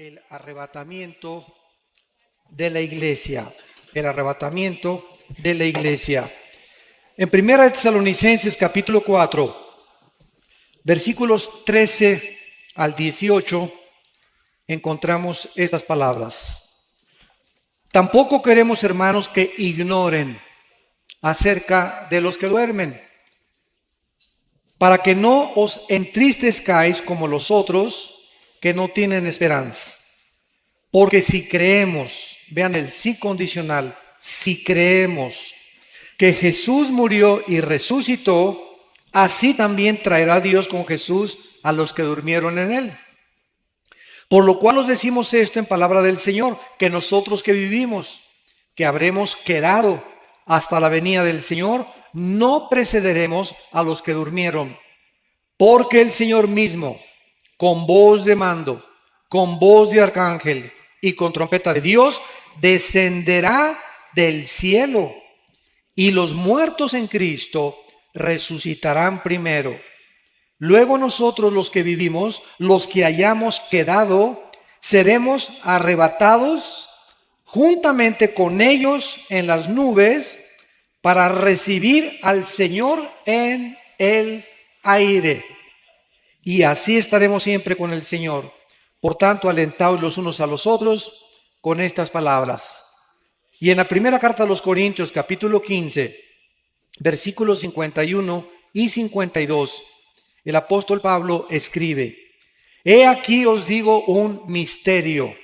el arrebatamiento de la iglesia. El arrebatamiento de la iglesia. En 1 Tesalonicenses capítulo 4, versículos 13 al 18, encontramos estas palabras. Tampoco queremos, hermanos, que ignoren acerca de los que duermen, para que no os entristezcáis como los otros que no tienen esperanza. Porque si creemos, vean el sí condicional, si creemos que Jesús murió y resucitó, así también traerá Dios con Jesús a los que durmieron en él. Por lo cual os decimos esto en palabra del Señor, que nosotros que vivimos, que habremos quedado hasta la venida del Señor, no precederemos a los que durmieron. Porque el Señor mismo, con voz de mando, con voz de arcángel y con trompeta de Dios, descenderá del cielo, y los muertos en Cristo resucitarán primero. Luego nosotros los que vivimos, los que hayamos quedado, seremos arrebatados juntamente con ellos en las nubes para recibir al Señor en el aire. Y así estaremos siempre con el Señor. Por tanto, alentaos los unos a los otros con estas palabras. Y en la primera carta a los Corintios, capítulo 15, versículos 51 y 52, el apóstol Pablo escribe: He aquí os digo un misterio.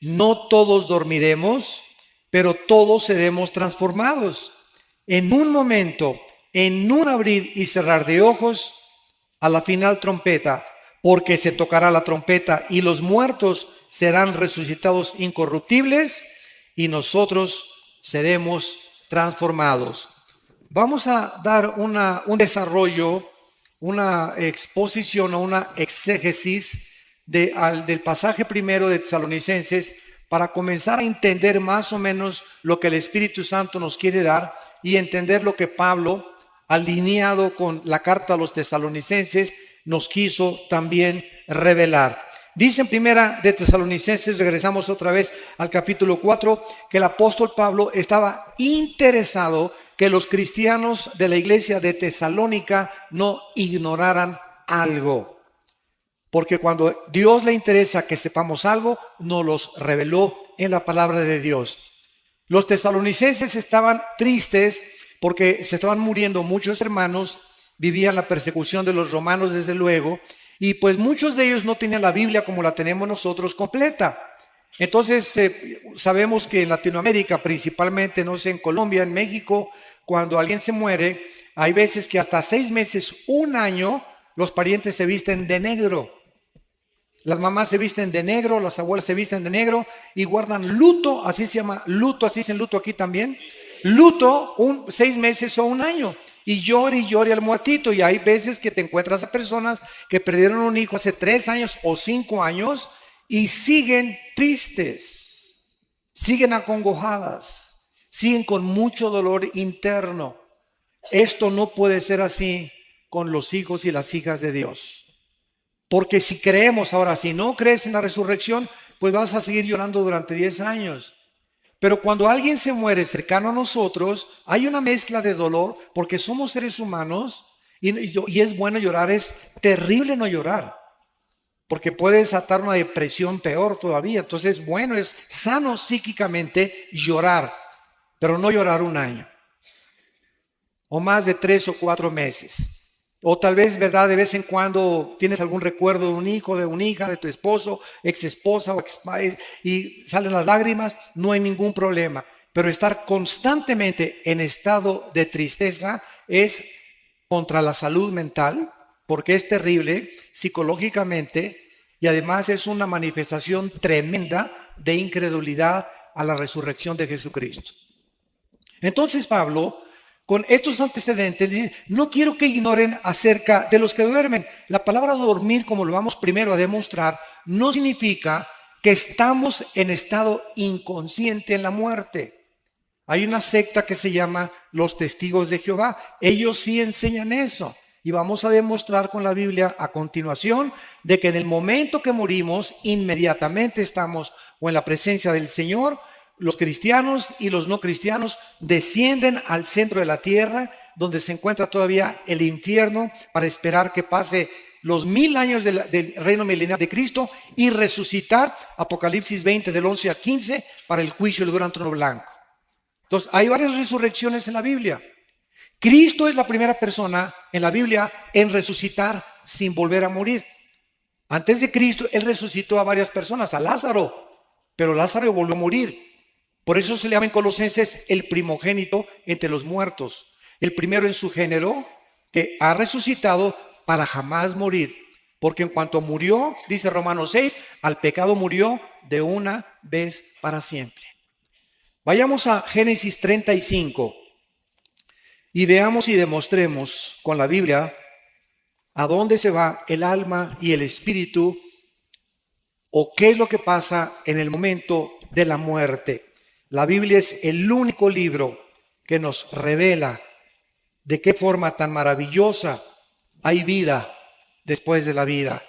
No todos dormiremos, pero todos seremos transformados. En un momento, en un abrir y cerrar de ojos, a la final trompeta, porque se tocará la trompeta y los muertos serán resucitados incorruptibles y nosotros seremos transformados. Vamos a dar un desarrollo, una exposición o una exégesis del pasaje primero de Tesalonicenses para comenzar a entender más o menos lo que el Espíritu Santo nos quiere dar y entender lo que Pablo, alineado con la carta a los tesalonicenses, nos quiso también revelar. Dice en primera de Tesalonicenses, regresamos otra vez al capítulo 4, que el apóstol Pablo estaba interesado que los cristianos de la iglesia de Tesalónica no ignoraran algo. Porque cuando Dios le interesa que sepamos algo, nos los reveló en la palabra de Dios. Los tesalonicenses estaban tristes porque se estaban muriendo muchos hermanos, vivían la persecución de los romanos desde luego, y pues muchos de ellos no tenían la Biblia como la tenemos nosotros completa. Entonces sabemos que en Latinoamérica, principalmente, no sé, en Colombia, en México, cuando alguien se muere, hay veces que hasta 6 meses, un año, los parientes se visten de negro. Las mamás se visten de negro, las abuelas se visten de negro y guardan luto, así se llama luto, así dicen luto aquí también. Luto 6 meses o un año y llore al muertito. Y hay veces que te encuentras a personas que perdieron un hijo hace 3 años o 5 años y siguen tristes, siguen acongojadas, siguen con mucho dolor interno. Esto no puede ser así con los hijos y las hijas de Dios. Porque si creemos, ahora si no crees en la resurrección, pues vas a seguir llorando durante 10 años. Pero cuando alguien se muere cercano a nosotros, hay una mezcla de dolor porque somos seres humanos y es bueno llorar, es terrible no llorar. Porque puede desatar una depresión peor todavía. Entonces, bueno, es sano psíquicamente llorar, pero no llorar un año. O más de 3 o 4 meses. O tal vez, ¿verdad? De vez en cuando tienes algún recuerdo de un hijo, de una hija, de tu esposo, ex esposa y salen las lágrimas, no hay ningún problema. Pero estar constantemente en estado de tristeza es contra la salud mental, porque es terrible psicológicamente y además es una manifestación tremenda de incredulidad a la resurrección de Jesucristo. Entonces Pablo, con estos antecedentes, dice: no quiero que ignoren acerca de los que duermen. La palabra dormir, como lo vamos primero a demostrar, no significa que estamos en estado inconsciente en la muerte. Hay una secta que se llama los Testigos de Jehová. Ellos sí enseñan eso, Y vamos a demostrar con la Biblia a continuación de que en el momento que morimos, inmediatamente estamos o en la presencia del Señor. Los cristianos y los no cristianos descienden al centro de la tierra, donde se encuentra todavía el infierno, para esperar que pase los 1000 años del reino milenial de Cristo y resucitar, Apocalipsis 20 del 11 al 15, para el juicio del gran trono blanco. Entonces, hay varias resurrecciones en la Biblia. Cristo es la primera persona en la Biblia en resucitar sin volver a morir. Antes de Cristo, Él resucitó a varias personas, a Lázaro, pero Lázaro volvió a morir. Por eso se le llama en Colosenses el primogénito entre los muertos, el primero en su género que ha resucitado para jamás morir. Porque en cuanto murió, dice Romanos 6, al pecado murió de una vez para siempre. Vayamos a Génesis 35 y veamos y demostremos con la Biblia a dónde se va el alma y el espíritu, o qué es lo que pasa en el momento de la muerte. La Biblia es el único libro que nos revela de qué forma tan maravillosa hay vida después de la vida,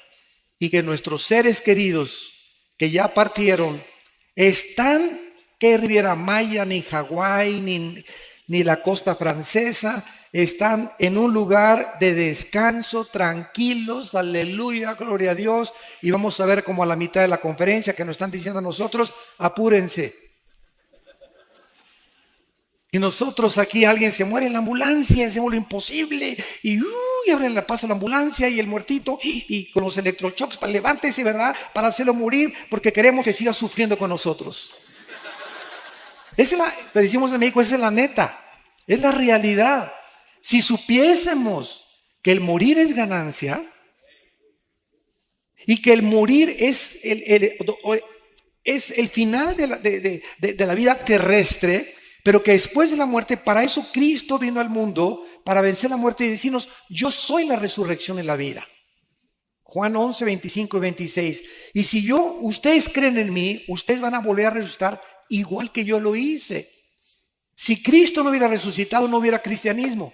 y que nuestros seres queridos que ya partieron están que Riviera Maya, ni Hawái, ni la costa francesa, están en un lugar de descanso, tranquilos, aleluya, gloria a Dios. Y vamos a ver como a la mitad de la conferencia que nos están diciendo a nosotros, apúrense. Y nosotros aquí, alguien se muere en la ambulancia, hacemos lo imposible, y abren la pasa a la ambulancia y el muertito, y con los electroshocks, para levántese, ¿verdad? Para hacerlo morir, porque queremos que siga sufriendo con nosotros. Pero decimos en México, esa es la neta, es la realidad. Si supiésemos que el morir es ganancia, y que el morir es el final de la vida terrestre, pero que después de la muerte, para eso Cristo vino al mundo, para vencer la muerte y decirnos, yo soy la resurrección y la vida. Juan 11, 25 y 26. Y si ustedes creen en mí, ustedes van a volver a resucitar igual que yo lo hice. Si Cristo no hubiera resucitado, no hubiera cristianismo.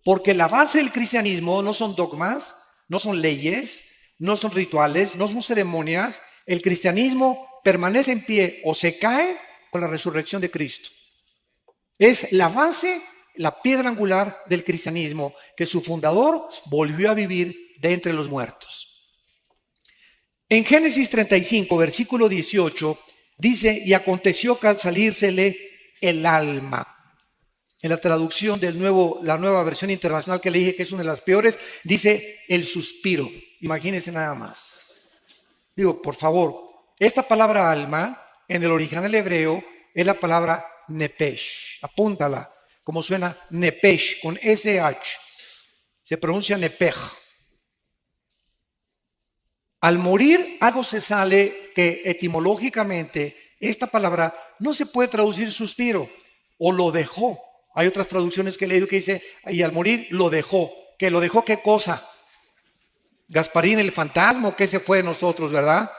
Porque la base del cristianismo no son dogmas, no son leyes, no son rituales, no son ceremonias. El cristianismo permanece en pie o se cae con la resurrección de Cristo. Es la base, la piedra angular del cristianismo, que su fundador volvió a vivir de entre los muertos. En Génesis 35, versículo 18, dice, y aconteció que al salírsele el alma. En la traducción la nueva versión internacional que le dije que es una de las peores, dice el suspiro. Imagínense nada más. Digo, por favor, esta palabra alma, en el original hebreo, es la palabra nepesh. Apúntala, como suena nepesh, con SH. Se pronuncia nepej. Al morir, algo se sale que etimológicamente esta palabra no se puede traducir suspiro o lo dejó. Hay otras traducciones que he leído que dice, y al morir lo dejó. ¿Que lo dejó qué cosa? Gasparín, el fantasma, que se fue de nosotros, ¿verdad?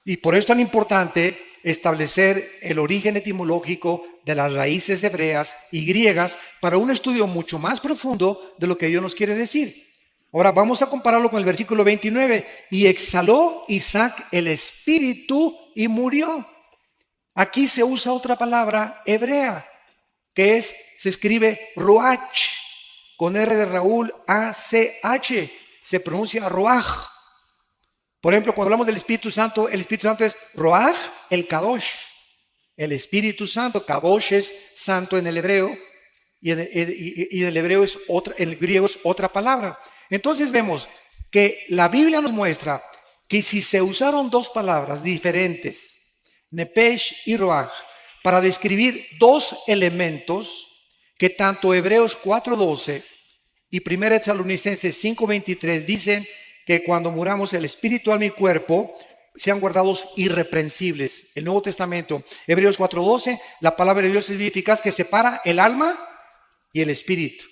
Y por eso es tan importante establecer el origen etimológico de las raíces hebreas y griegas para un estudio mucho más profundo de lo que Dios nos quiere decir. Ahora vamos a compararlo con el versículo 29. Y exhaló Isaac el espíritu y murió. Aquí se usa otra palabra hebrea, que se escribe ruach, con R de Raúl, A-C-H, se pronuncia ruach. Por ejemplo, cuando hablamos del Espíritu Santo, el Espíritu Santo es ruach, el kadosh. El Espíritu Santo, kadosh es santo en el hebreo, y en el hebreo es otra, en el griego es otra palabra. Entonces vemos que la Biblia nos muestra que si se usaron dos palabras diferentes, nepesh y ruach, para describir dos elementos que tanto Hebreos 4:12 y 1 Tesalonicenses 5:23 dicen que cuando muramos el espíritu, alma y cuerpo sean guardados irreprensibles. El Nuevo Testamento, Hebreos 4:12, la palabra de Dios es eficaz que separa el alma y el espíritu.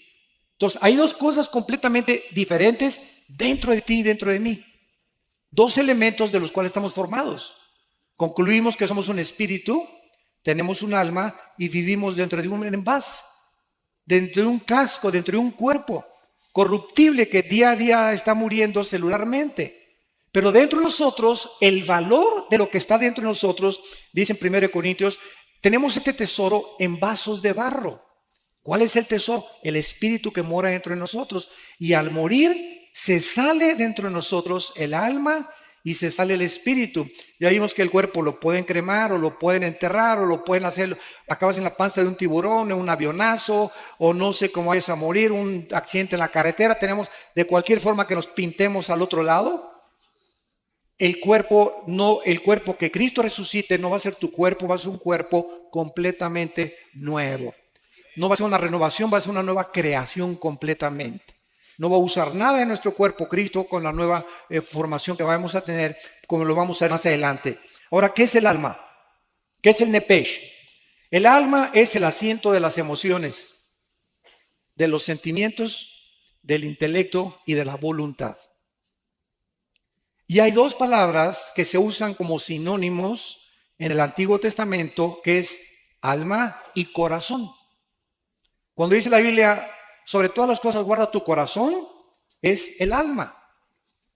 Entonces, hay dos cosas completamente diferentes dentro de ti y dentro de mí. Dos elementos de los cuales estamos formados. Concluimos que somos un espíritu, tenemos un alma y vivimos dentro de un envase, dentro de un casco, dentro de un cuerpo, corruptible que día a día está muriendo celularmente. Pero dentro de nosotros, el valor de lo que está dentro de nosotros, dice en 1 Corintios, tenemos este tesoro en vasos de barro. ¿Cuál es el tesoro? El espíritu que mora dentro de nosotros. Y al morir, se sale dentro de nosotros el alma y se sale el espíritu. Ya vimos que el cuerpo lo pueden cremar o lo pueden enterrar o lo pueden hacer, acabas en la panza de un tiburón, en un avionazo, o no sé cómo vayas a morir, un accidente en la carretera. Tenemos de cualquier forma que nos pintemos al otro lado. El cuerpo que Cristo resucite no va a ser tu cuerpo, va a ser un cuerpo completamente nuevo. No va a ser una renovación, va a ser una nueva creación completamente. No va a usar nada de nuestro cuerpo Cristo con la nueva formación que vamos a tener, como lo vamos a ver más adelante. Ahora, ¿qué es el alma? ¿Qué es el nepesh? El alma es el asiento de las emociones, de los sentimientos, del intelecto y de la voluntad. Y hay dos palabras que se usan como sinónimos en el Antiguo Testamento, que es alma y corazón. Cuando dice la Biblia, sobre todas las cosas guarda tu corazón, es el alma.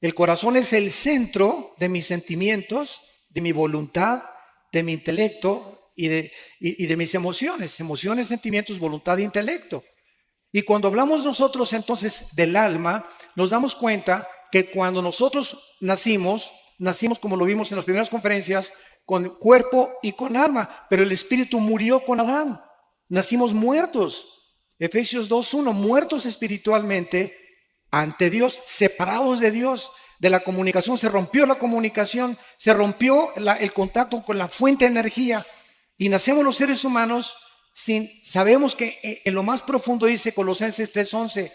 El corazón es el centro de mis sentimientos, de mi voluntad, de mi intelecto y de mis emociones. Emociones, sentimientos, voluntad e intelecto. Y cuando hablamos nosotros entonces del alma, nos damos cuenta que cuando nosotros nacimos como lo vimos en las primeras conferencias, con cuerpo y con alma, pero el espíritu murió con Adán. Nacimos muertos. Efesios 2:1, muertos espiritualmente ante Dios, separados de Dios, de la comunicación. Se rompió la comunicación, se rompió el contacto con la fuente de energía y nacemos los seres humanos sabemos que en lo más profundo, dice Colosenses 3:11,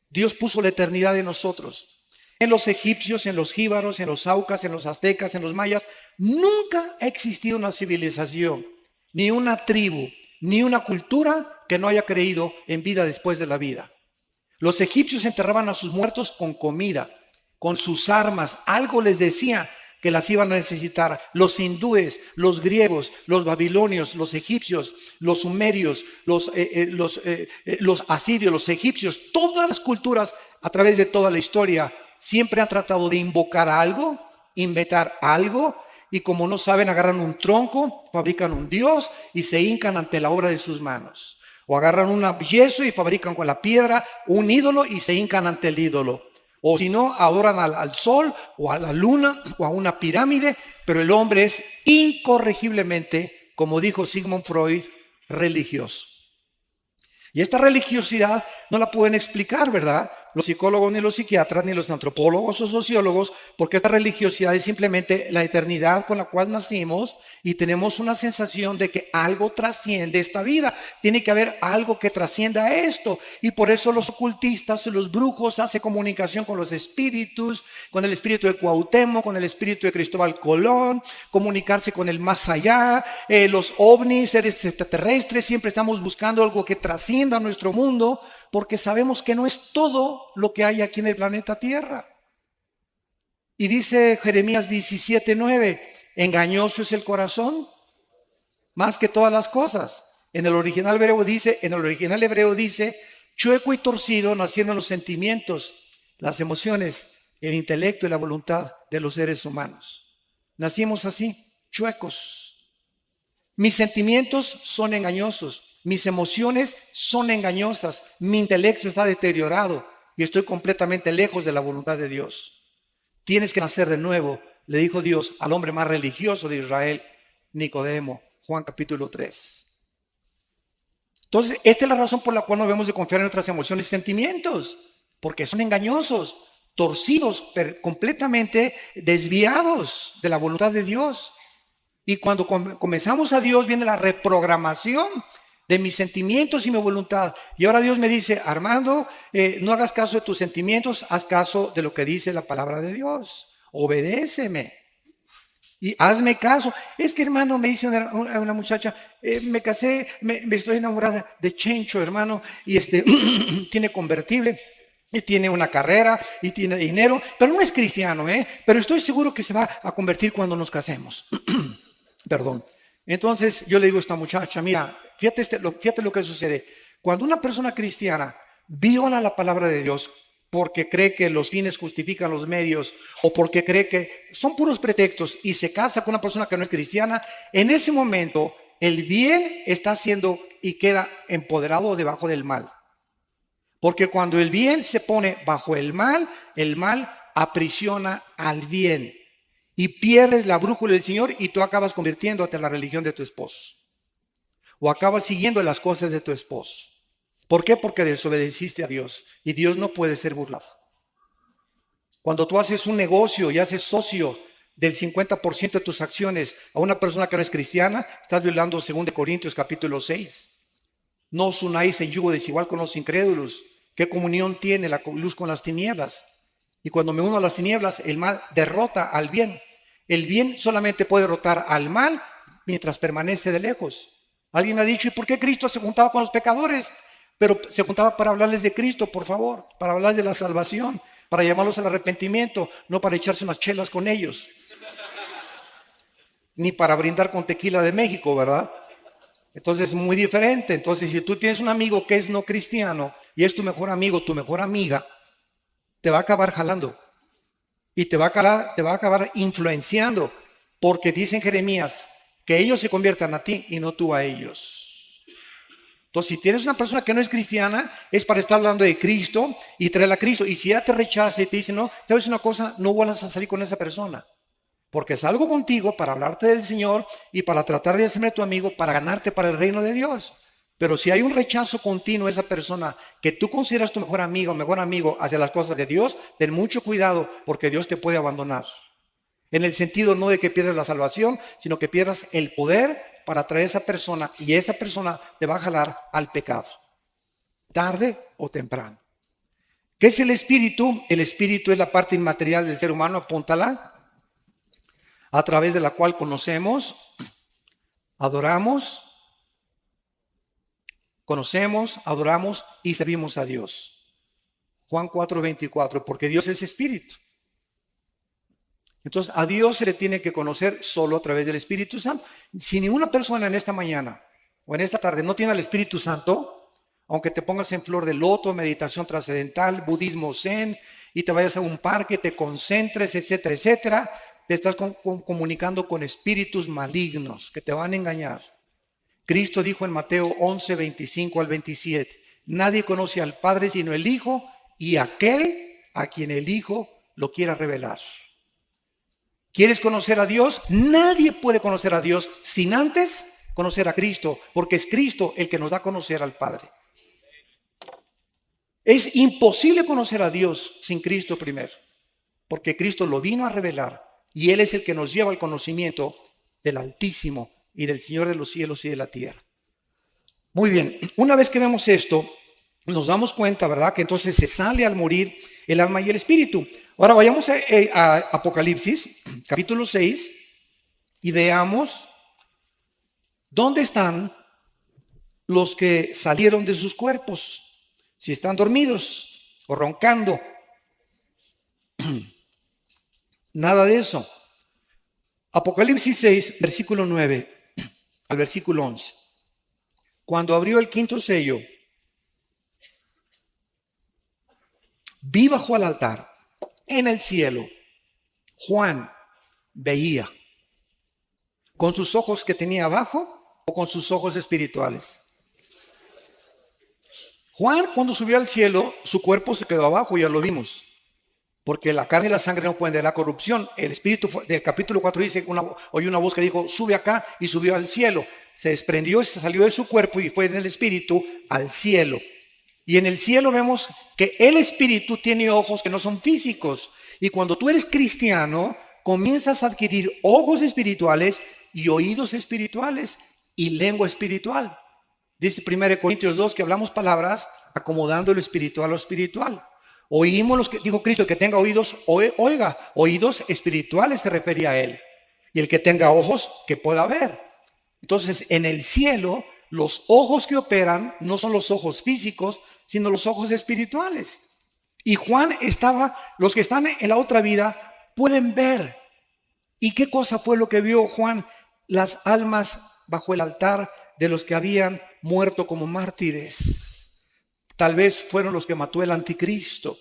Dios puso la eternidad en nosotros. En los egipcios, en los jíbaros, en los aucas, en los aztecas, en los mayas, nunca ha existido una civilización, ni una tribu, ni una cultura que no haya creído en vida después de la vida. Los egipcios enterraban a sus muertos con comida, con sus armas. Algo les decía que las iban a necesitar. Los hindúes, los griegos, los babilonios, los egipcios, los sumerios, los asirios, los egipcios, todas las culturas a través de toda la historia siempre han tratado de invocar algo, inventar algo, y como no saben, agarran un tronco, fabrican un dios y se hincan ante la obra de sus manos. O agarran un yeso y fabrican con la piedra un ídolo y se hincan ante el ídolo. O si no, adoran al sol o a la luna o a una pirámide, pero el hombre es incorregiblemente, como dijo Sigmund Freud, religioso. Y esta religiosidad no la pueden explicar, ¿verdad? Los psicólogos, ni los psiquiatras, ni los antropólogos o sociólogos, porque esta religiosidad es simplemente la eternidad con la cual nacimos y tenemos una sensación de que algo trasciende esta vida. Tiene que haber algo que trascienda esto. Y por eso los ocultistas, los brujos, hacen comunicación con los espíritus, con el espíritu de Cuauhtémoc, con el espíritu de Cristóbal Colón, comunicarse con el más allá, los ovnis, seres extraterrestres, siempre estamos buscando algo que trascienda a nuestro mundo, porque sabemos que no es todo lo que hay aquí en el planeta Tierra. Y dice Jeremías 17:9, engañoso es el corazón más que todas las cosas. En el original hebreo dice, chueco y torcido nacieron los sentimientos, las emociones, el intelecto y la voluntad de los seres humanos. Nacimos así, chuecos. Mis sentimientos son engañosos. Mis emociones son engañosas, mi intelecto está deteriorado y estoy completamente lejos de la voluntad de Dios. Tienes que nacer de nuevo, le dijo Dios al hombre más religioso de Israel, Nicodemo, Juan capítulo 3. Entonces, esta es la razón por la cual no debemos de confiar en nuestras emociones y sentimientos, porque son engañosos, torcidos, completamente desviados de la voluntad de Dios. Y cuando comenzamos a Dios viene la reprogramación de mis sentimientos y mi voluntad. Y ahora Dios me dice, Armando, no hagas caso de tus sentimientos, haz caso de lo que dice la palabra de Dios. Obedéceme y hazme caso. Es que, hermano, me dice una muchacha, me casé, me estoy enamorada de Chencho, hermano, y tiene convertible, y tiene una carrera, y tiene dinero, pero no es cristiano, pero estoy seguro que se va a convertir cuando nos casemos. Perdón. Entonces yo le digo a esta muchacha, mira, fíjate lo que sucede. Cuando una persona cristiana viola la palabra de Dios, porque cree que los fines justifican los medios o porque cree que son puros pretextos y se casa con una persona que no es cristiana, en ese momento el bien está haciendo y queda empoderado debajo del mal. Porque cuando el bien se pone bajo el mal aprisiona al bien y pierdes la brújula del Señor y tú acabas convirtiéndote en la religión de tu esposo o acabas siguiendo las cosas de tu esposo. ¿Por qué? Porque desobedeciste a Dios y Dios no puede ser burlado. Cuando tú haces un negocio y haces socio del 50% de tus acciones a una persona que no es cristiana, estás violando 2 Corintios capítulo 6. No os unáis en yugo desigual con los incrédulos. ¿Qué comunión tiene la luz con las tinieblas? Y cuando me uno a las tinieblas, el mal derrota al bien. El bien solamente puede derrotar al mal mientras permanece de lejos. Alguien ha dicho, ¿y por qué Cristo se juntaba con los pecadores? Pero se juntaba para hablarles de Cristo, por favor, para hablarles de la salvación, para llamarlos al arrepentimiento, no para echarse unas chelas con ellos, ni para brindar con tequila de México, ¿verdad? Entonces es muy diferente. Entonces, si tú tienes un amigo que es no cristiano y es tu mejor amigo, tu mejor amiga, te va a acabar jalando y te va a acabar influenciando, porque dice en Jeremías que ellos se conviertan a ti y no tú a ellos. Entonces, si tienes una persona que no es cristiana, es para estar hablando de Cristo y traerla a Cristo. Y si ella te rechaza y te dice, no, ¿sabes una cosa? No vuelvas a salir con esa persona. Porque salgo contigo para hablarte del Señor y para tratar de hacerme tu amigo, para ganarte para el reino de Dios. Pero si hay un rechazo continuo a esa persona que tú consideras tu mejor amigo o mejor amigo hacia las cosas de Dios, ten mucho cuidado porque Dios te puede abandonar. En el sentido no de que pierdas la salvación, sino que pierdas el poder para atraer a esa persona y esa persona te va a jalar al pecado, tarde o temprano. ¿Qué es el espíritu? El espíritu es la parte inmaterial del ser humano, apúntala, a través de la cual conocemos, adoramos y servimos a Dios. Juan 4:24, porque Dios es espíritu. Entonces, a Dios se le tiene que conocer solo a través del Espíritu Santo. Si ninguna persona en esta mañana o en esta tarde no tiene al Espíritu Santo, aunque te pongas en flor de loto, meditación trascendental, budismo zen, y te vayas a un parque, te concentres, etcétera, etcétera, te estás comunicando con espíritus malignos que te van a engañar. Cristo dijo en Mateo 11:25 al 27, nadie conoce al Padre sino el Hijo y aquel a quien el Hijo lo quiera revelar. ¿Quieres conocer a Dios? Nadie puede conocer a Dios sin antes conocer a Cristo, porque es Cristo el que nos da a conocer al Padre. Es imposible conocer a Dios sin Cristo primero, porque Cristo lo vino a revelar y Él es el que nos lleva al conocimiento del Altísimo y del Señor de los cielos y de la tierra. Muy bien, una vez que vemos esto, nos damos cuenta, ¿verdad?, que entonces se sale al morir el alma y el espíritu. Ahora vayamos a Apocalipsis, capítulo 6, y veamos dónde están los que salieron de sus cuerpos, si están dormidos o roncando. Nada de eso. Apocalipsis 6, versículo 9 al versículo 11. Cuando abrió el quinto sello, vi bajo el altar, en el cielo, Juan veía con sus ojos que tenía abajo o con sus ojos espirituales. Juan, cuando subió al cielo, su cuerpo se quedó abajo, ya lo vimos, porque la carne y la sangre no pueden de la corrupción. El espíritu del capítulo 4 dice, oyó una voz que dijo, sube acá, y subió al cielo. Se desprendió y se salió de su cuerpo y fue en el espíritu al cielo. Y en el cielo vemos que el espíritu tiene ojos que no son físicos. Y cuando tú eres cristiano, comienzas a adquirir ojos espirituales y oídos espirituales y lengua espiritual. Dice 1 Corintios 2 que hablamos palabras acomodando lo espiritual a lo espiritual. Oímos los que dijo Cristo, el que tenga oídos, oiga, oídos espirituales se refería a él. Y el que tenga ojos, que pueda ver. Entonces, en el cielo, los ojos que operan no son los ojos físicos, sino los ojos espirituales. Y Juan los que están en la otra vida pueden ver. ¿Y qué cosa fue lo que vio Juan? Las almas bajo el altar de los que habían muerto como mártires. Tal vez fueron los que mató el anticristo.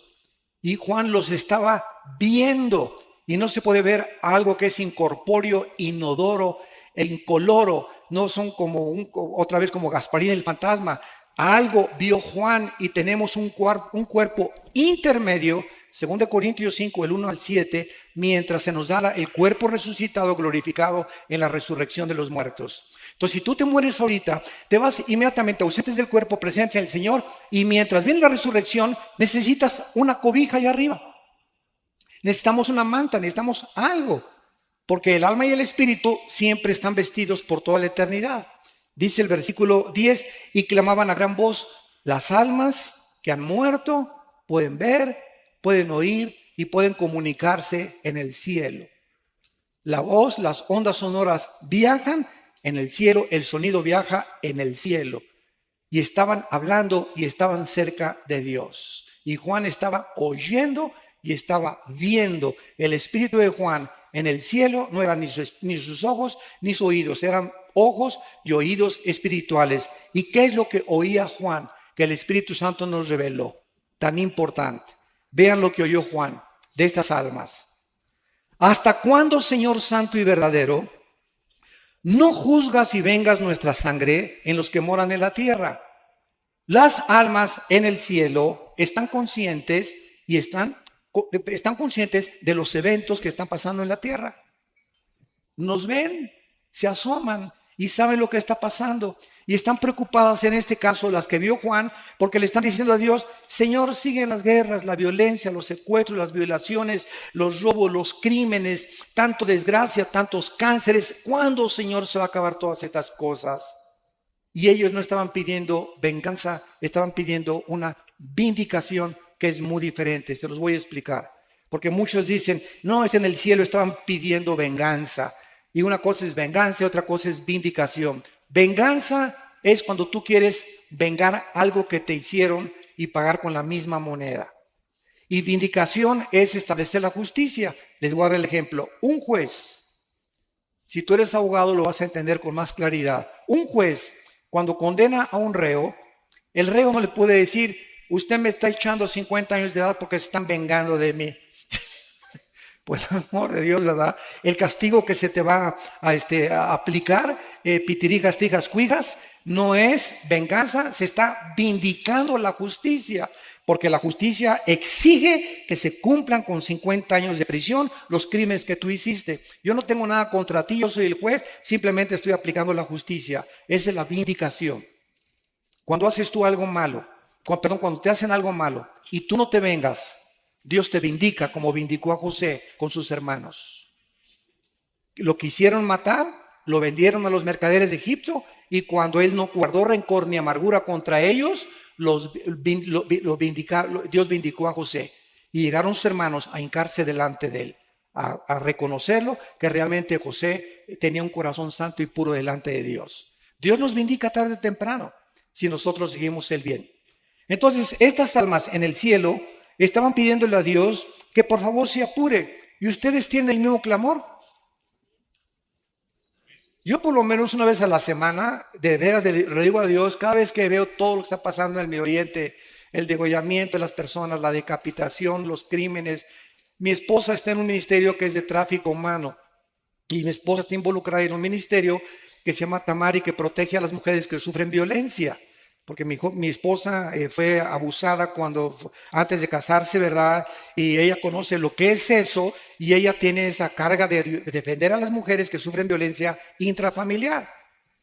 y Juan los estaba viendo. Y no se puede ver algo que es incorpóreo, inodoro e incoloro. No son como otra vez como Gasparín el fantasma. Algo vio Juan y tenemos un cuerpo intermedio, 2 Corintios 5, el 1 al 7, mientras se nos da el cuerpo resucitado, glorificado en la resurrección de los muertos. Entonces, si tú te mueres ahorita, te vas inmediatamente ausentes del cuerpo, presentes en el Señor, y mientras viene la resurrección, necesitas una cobija allá arriba. Necesitamos una manta, necesitamos algo, porque el alma y el espíritu siempre están vestidos por toda la eternidad. Dice el versículo 10, y clamaban a gran voz, las almas que han muerto pueden ver, pueden oír y pueden comunicarse en el cielo. La voz, las ondas sonoras viajan en el cielo, el sonido viaja en el cielo. Y estaban hablando y estaban cerca de Dios. Y Juan estaba oyendo y estaba viendo. El espíritu de Juan en el cielo no eran ni sus ojos ni sus oídos, eran ojos y oídos espirituales. ¿Y qué es lo que oía Juan? Que el Espíritu Santo nos reveló. Tan importante. Vean lo que oyó Juan de estas almas. ¿Hasta cuándo, Señor Santo y verdadero, no juzgas y vengas nuestra sangre en los que moran en la tierra? Las almas en el cielo están conscientes y están conscientes de los eventos que están pasando en la tierra. Nos ven, se asoman y saben lo que está pasando. Y están preocupadas en este caso las que vio Juan, porque le están diciendo a Dios, Señor, siguen las guerras, la violencia, los secuestros, las violaciones, los robos, los crímenes, tanto desgracia, tantos cánceres. ¿Cuándo, Señor, se va a acabar todas estas cosas? Y ellos no estaban pidiendo venganza, estaban pidiendo una vindicación que es muy diferente. Se los voy a explicar. Porque muchos dicen, no, es en el cielo, estaban pidiendo venganza. Y una cosa es venganza y otra cosa es vindicación. Venganza es cuando tú quieres vengar algo que te hicieron y pagar con la misma moneda. Y vindicación es establecer la justicia. Les voy a dar el ejemplo. Un juez, si tú eres abogado lo vas a entender con más claridad. Un juez, cuando condena a un reo, el reo no le puede decir, usted me está echando 50 años de edad porque se están vengando de mí. Por el amor de Dios, ¿verdad? El castigo que se te va a aplicar, pitirijas, tijas, cuijas, no es venganza, se está vindicando la justicia. Porque la justicia exige que se cumplan con 50 años de prisión los crímenes que tú hiciste. Yo no tengo nada contra ti, yo soy el juez, simplemente estoy aplicando la justicia. Esa es la vindicación. Cuando haces tú algo malo, cuando te hacen algo malo y tú no te vengas, Dios te vindica como vindicó a José con sus hermanos. Lo quisieron matar, lo vendieron a los mercaderes de Egipto y cuando él no guardó rencor ni amargura contra ellos, Dios vindicó a José. Y llegaron sus hermanos a hincarse delante de él, a reconocerlo que realmente José tenía un corazón santo y puro delante de Dios. Dios nos vindica tarde o temprano si nosotros seguimos el bien. Entonces, estas almas en el cielo estaban pidiéndole a Dios que por favor se apure. ¿Y ustedes tienen el mismo clamor? Yo por lo menos una vez a la semana, de veras le digo a Dios, cada vez que veo todo lo que está pasando en el Medio Oriente, el degollamiento de las personas, la decapitación, los crímenes. Mi esposa está en un ministerio que es de tráfico humano y mi esposa está involucrada en un ministerio que se llama Tamari, que protege a las mujeres que sufren violencia. Porque mi esposa fue abusada antes de casarse, ¿verdad? Y ella conoce lo que es eso y ella tiene esa carga de defender a las mujeres que sufren violencia intrafamiliar.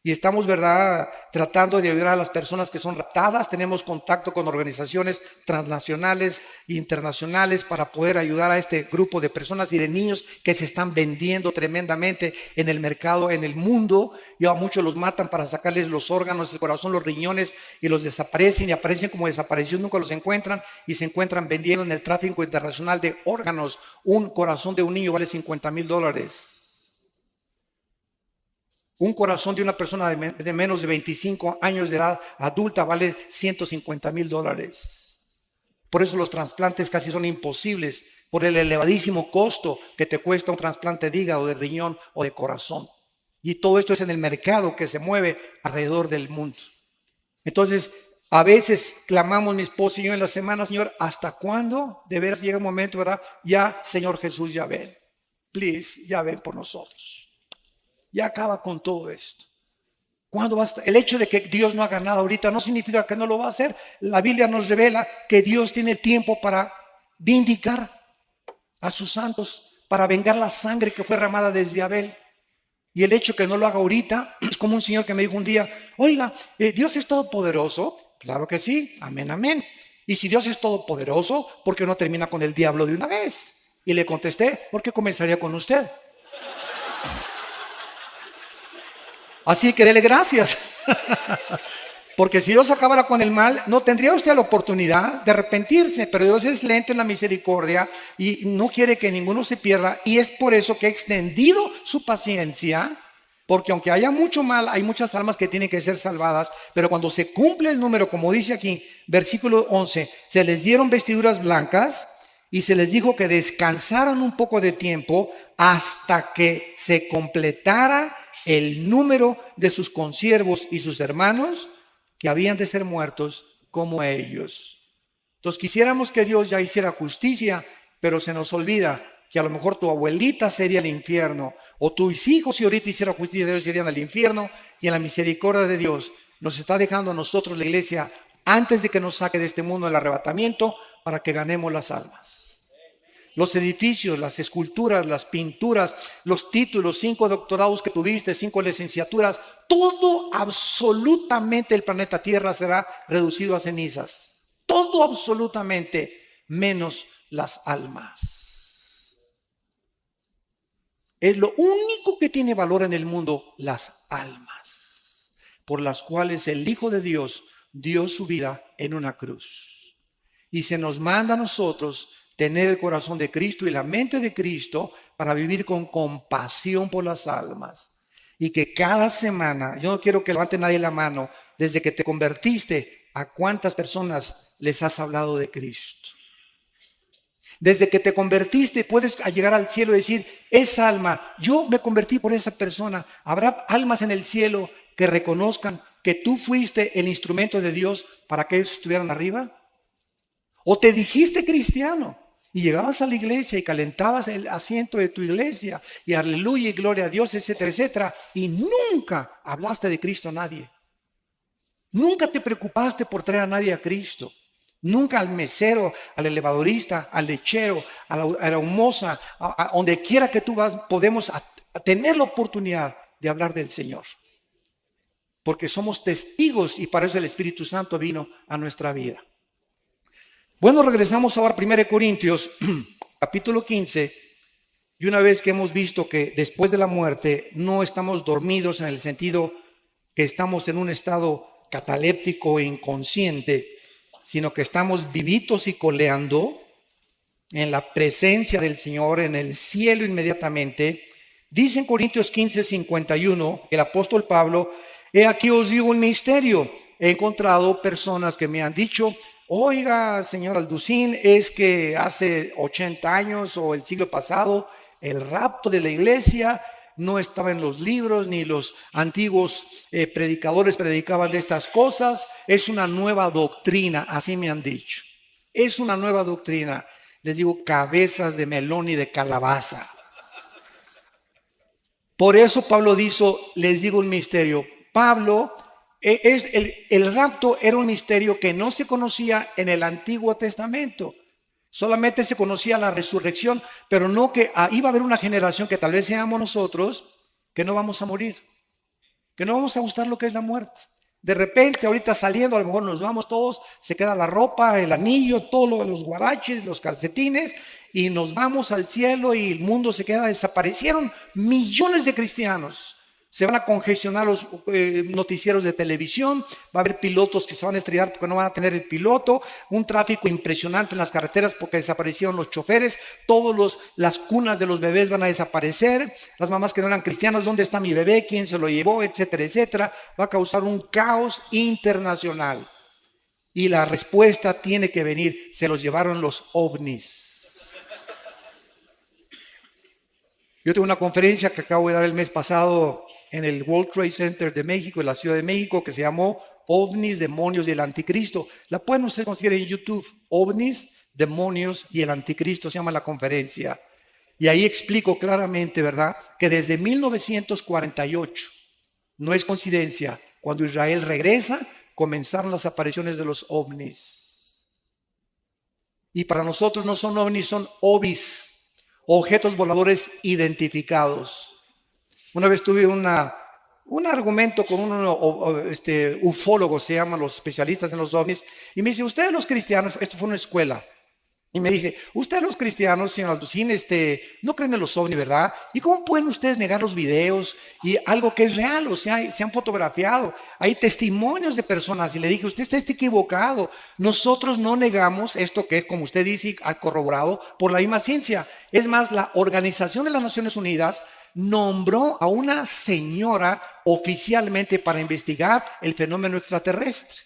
Y estamos, ¿verdad?, tratando de ayudar a las personas que son raptadas. Tenemos contacto con organizaciones transnacionales e internacionales para poder ayudar a este grupo de personas y de niños que se están vendiendo tremendamente en el mercado, en el mundo. Y a muchos los matan para sacarles los órganos, el corazón, los riñones y los desaparecen y aparecen como desaparecidos, nunca los encuentran y se encuentran vendiendo en el tráfico internacional de órganos. Un corazón de un niño vale $50,000. Un corazón de una persona de menos de 25 años de edad adulta vale $150,000. Por eso los trasplantes casi son imposibles, por el elevadísimo costo que te cuesta un trasplante de hígado, de riñón o de corazón. Y todo esto es en el mercado que se mueve alrededor del mundo. Entonces, A veces clamamos mi esposo y yo en la semana, Señor, ¿hasta cuándo? De veras llega un momento, ¿verdad? Ya, Señor Jesús, ya ven. Please, ya ven por nosotros. Ya acaba con todo esto. ¿Cuándo va a estar? El hecho de que Dios no haga nada ahorita no significa que no lo va a hacer. La Biblia nos revela que Dios tiene tiempo para vindicar a sus santos, para vengar la sangre que fue derramada desde Abel. Y el hecho que no lo haga ahorita es como un señor que me dijo un día, oiga, ¿Dios es todopoderoso? Claro que sí, amén, amén. Y si Dios es todopoderoso, ¿por qué no termina con el diablo de una vez? Y le contesté, ¿por qué comenzaría con usted? Así que dele gracias. Porque si Dios acabara con el mal, no tendría usted la oportunidad de arrepentirse, pero Dios es lento en la misericordia y no quiere que ninguno se pierda, y es por eso que ha extendido su paciencia, porque aunque haya mucho mal, hay muchas almas que tienen que ser salvadas, pero cuando se cumple el número, como dice aquí, versículo 11, se les dieron vestiduras blancas y se les dijo que descansaran un poco de tiempo hasta que se completara el número de sus consiervos y sus hermanos que habían de ser muertos como ellos. Entonces quisiéramos que Dios ya hiciera justicia, pero se nos olvida que a lo mejor tu abuelita sería el infierno, o tus hijos si ahorita hiciera justicia, Dios irían al infierno, y en la misericordia de Dios nos está dejando a nosotros la iglesia antes de que nos saque de este mundo el arrebatamiento para que ganemos las almas. Los edificios, las esculturas, las pinturas, los títulos, 5 doctorados que tuviste, 5 licenciaturas, todo absolutamente el planeta Tierra será reducido a cenizas. Todo absolutamente, menos las almas. Es lo único que tiene valor en el mundo, las almas, por las cuales el Hijo de Dios dio su vida en una cruz. Y se nos manda a nosotros tener el corazón de Cristo y la mente de Cristo para vivir con compasión por las almas. Y que cada semana, yo no quiero que levante nadie la mano, desde que te convertiste, ¿a cuántas personas les has hablado de Cristo? Desde que te convertiste puedes llegar al cielo y decir, esa alma, yo me convertí por esa persona. ¿Habrá almas en el cielo que reconozcan que tú fuiste el instrumento de Dios para que ellos estuvieran arriba? ¿O te dijiste cristiano y llegabas a la iglesia y calentabas el asiento de tu iglesia y aleluya y gloria a Dios, etcétera, etcétera, y nunca hablaste de Cristo a nadie? Nunca te preocupaste por traer a nadie a Cristo. Nunca al mesero, al elevadorista, al lechero, a la humosa, a donde quiera que tú vas, podemos tener la oportunidad de hablar del Señor. Porque somos testigos y para eso el Espíritu Santo vino a nuestra vida. Bueno, regresamos ahora a 1 Corintios, capítulo 15, y una vez que hemos visto que después de la muerte no estamos dormidos en el sentido que estamos en un estado cataléptico e inconsciente, sino que estamos vivitos y coleando en la presencia del Señor, en el cielo inmediatamente. Dice en Corintios 15, 51, el apóstol Pablo, he aquí os digo un misterio. He encontrado personas que me han dicho, oiga, señor Alducín, es que hace 80 años o el siglo pasado, el rapto de la iglesia no estaba en los libros, ni los antiguos predicadores predicaban de estas cosas. Es una nueva doctrina, así me han dicho. Es una nueva doctrina. Les digo, cabezas de melón y de calabaza. Por eso Pablo dijo, les digo un misterio. Pablo, el rapto era un misterio que no se conocía en el Antiguo Testamento. Solamente se conocía la resurrección, pero no que iba a haber una generación que tal vez seamos nosotros, que no vamos a morir, que no vamos a gustar lo que es la muerte. De repente, ahorita saliendo, a lo mejor nos vamos todos, se queda la ropa, el anillo, todos los guaraches, los calcetines, y nos vamos al cielo y el mundo se queda. Desaparecieron millones de cristianos. Se van a congestionar los noticieros de televisión, va a haber pilotos que se van a estrellar porque no van a tener el piloto, un tráfico impresionante en las carreteras porque desaparecieron los choferes, las cunas de los bebés van a desaparecer, las mamás que no eran cristianas, ¿dónde está mi bebé? ¿Quién se lo llevó? Etcétera, etcétera. Va a causar un caos internacional. Y la respuesta tiene que venir, se los llevaron los ovnis. Yo tengo una conferencia que acabo de dar el mes pasado en el World Trade Center de México, en la Ciudad de México, que se llamó ovnis, demonios y el anticristo. La pueden ustedes conseguir en YouTube, ovnis, demonios y el anticristo, se llama la conferencia. Y ahí explico claramente, ¿verdad?, que desde 1948, no es coincidencia, cuando Israel regresa, comenzaron las apariciones de los ovnis. Y para nosotros no son ovnis, son ovis, objetos voladores identificados. Una vez tuve un argumento con un ufólogo, se llaman los especialistas en los ovnis, y me dice, ustedes los cristianos, esto fue una escuela, y me dice, ustedes los cristianos, señor Alducín, no creen en los ovnis, ¿verdad? ¿Y cómo pueden ustedes negar los videos y algo que es real? O sea, se han fotografiado, hay testimonios de personas. Y le dije, usted está equivocado. Nosotros no negamos esto que es, como usted dice, corroborado por la misma ciencia. Es más, la Organización de las Naciones Unidas nombró a una señora oficialmente para investigar el fenómeno extraterrestre.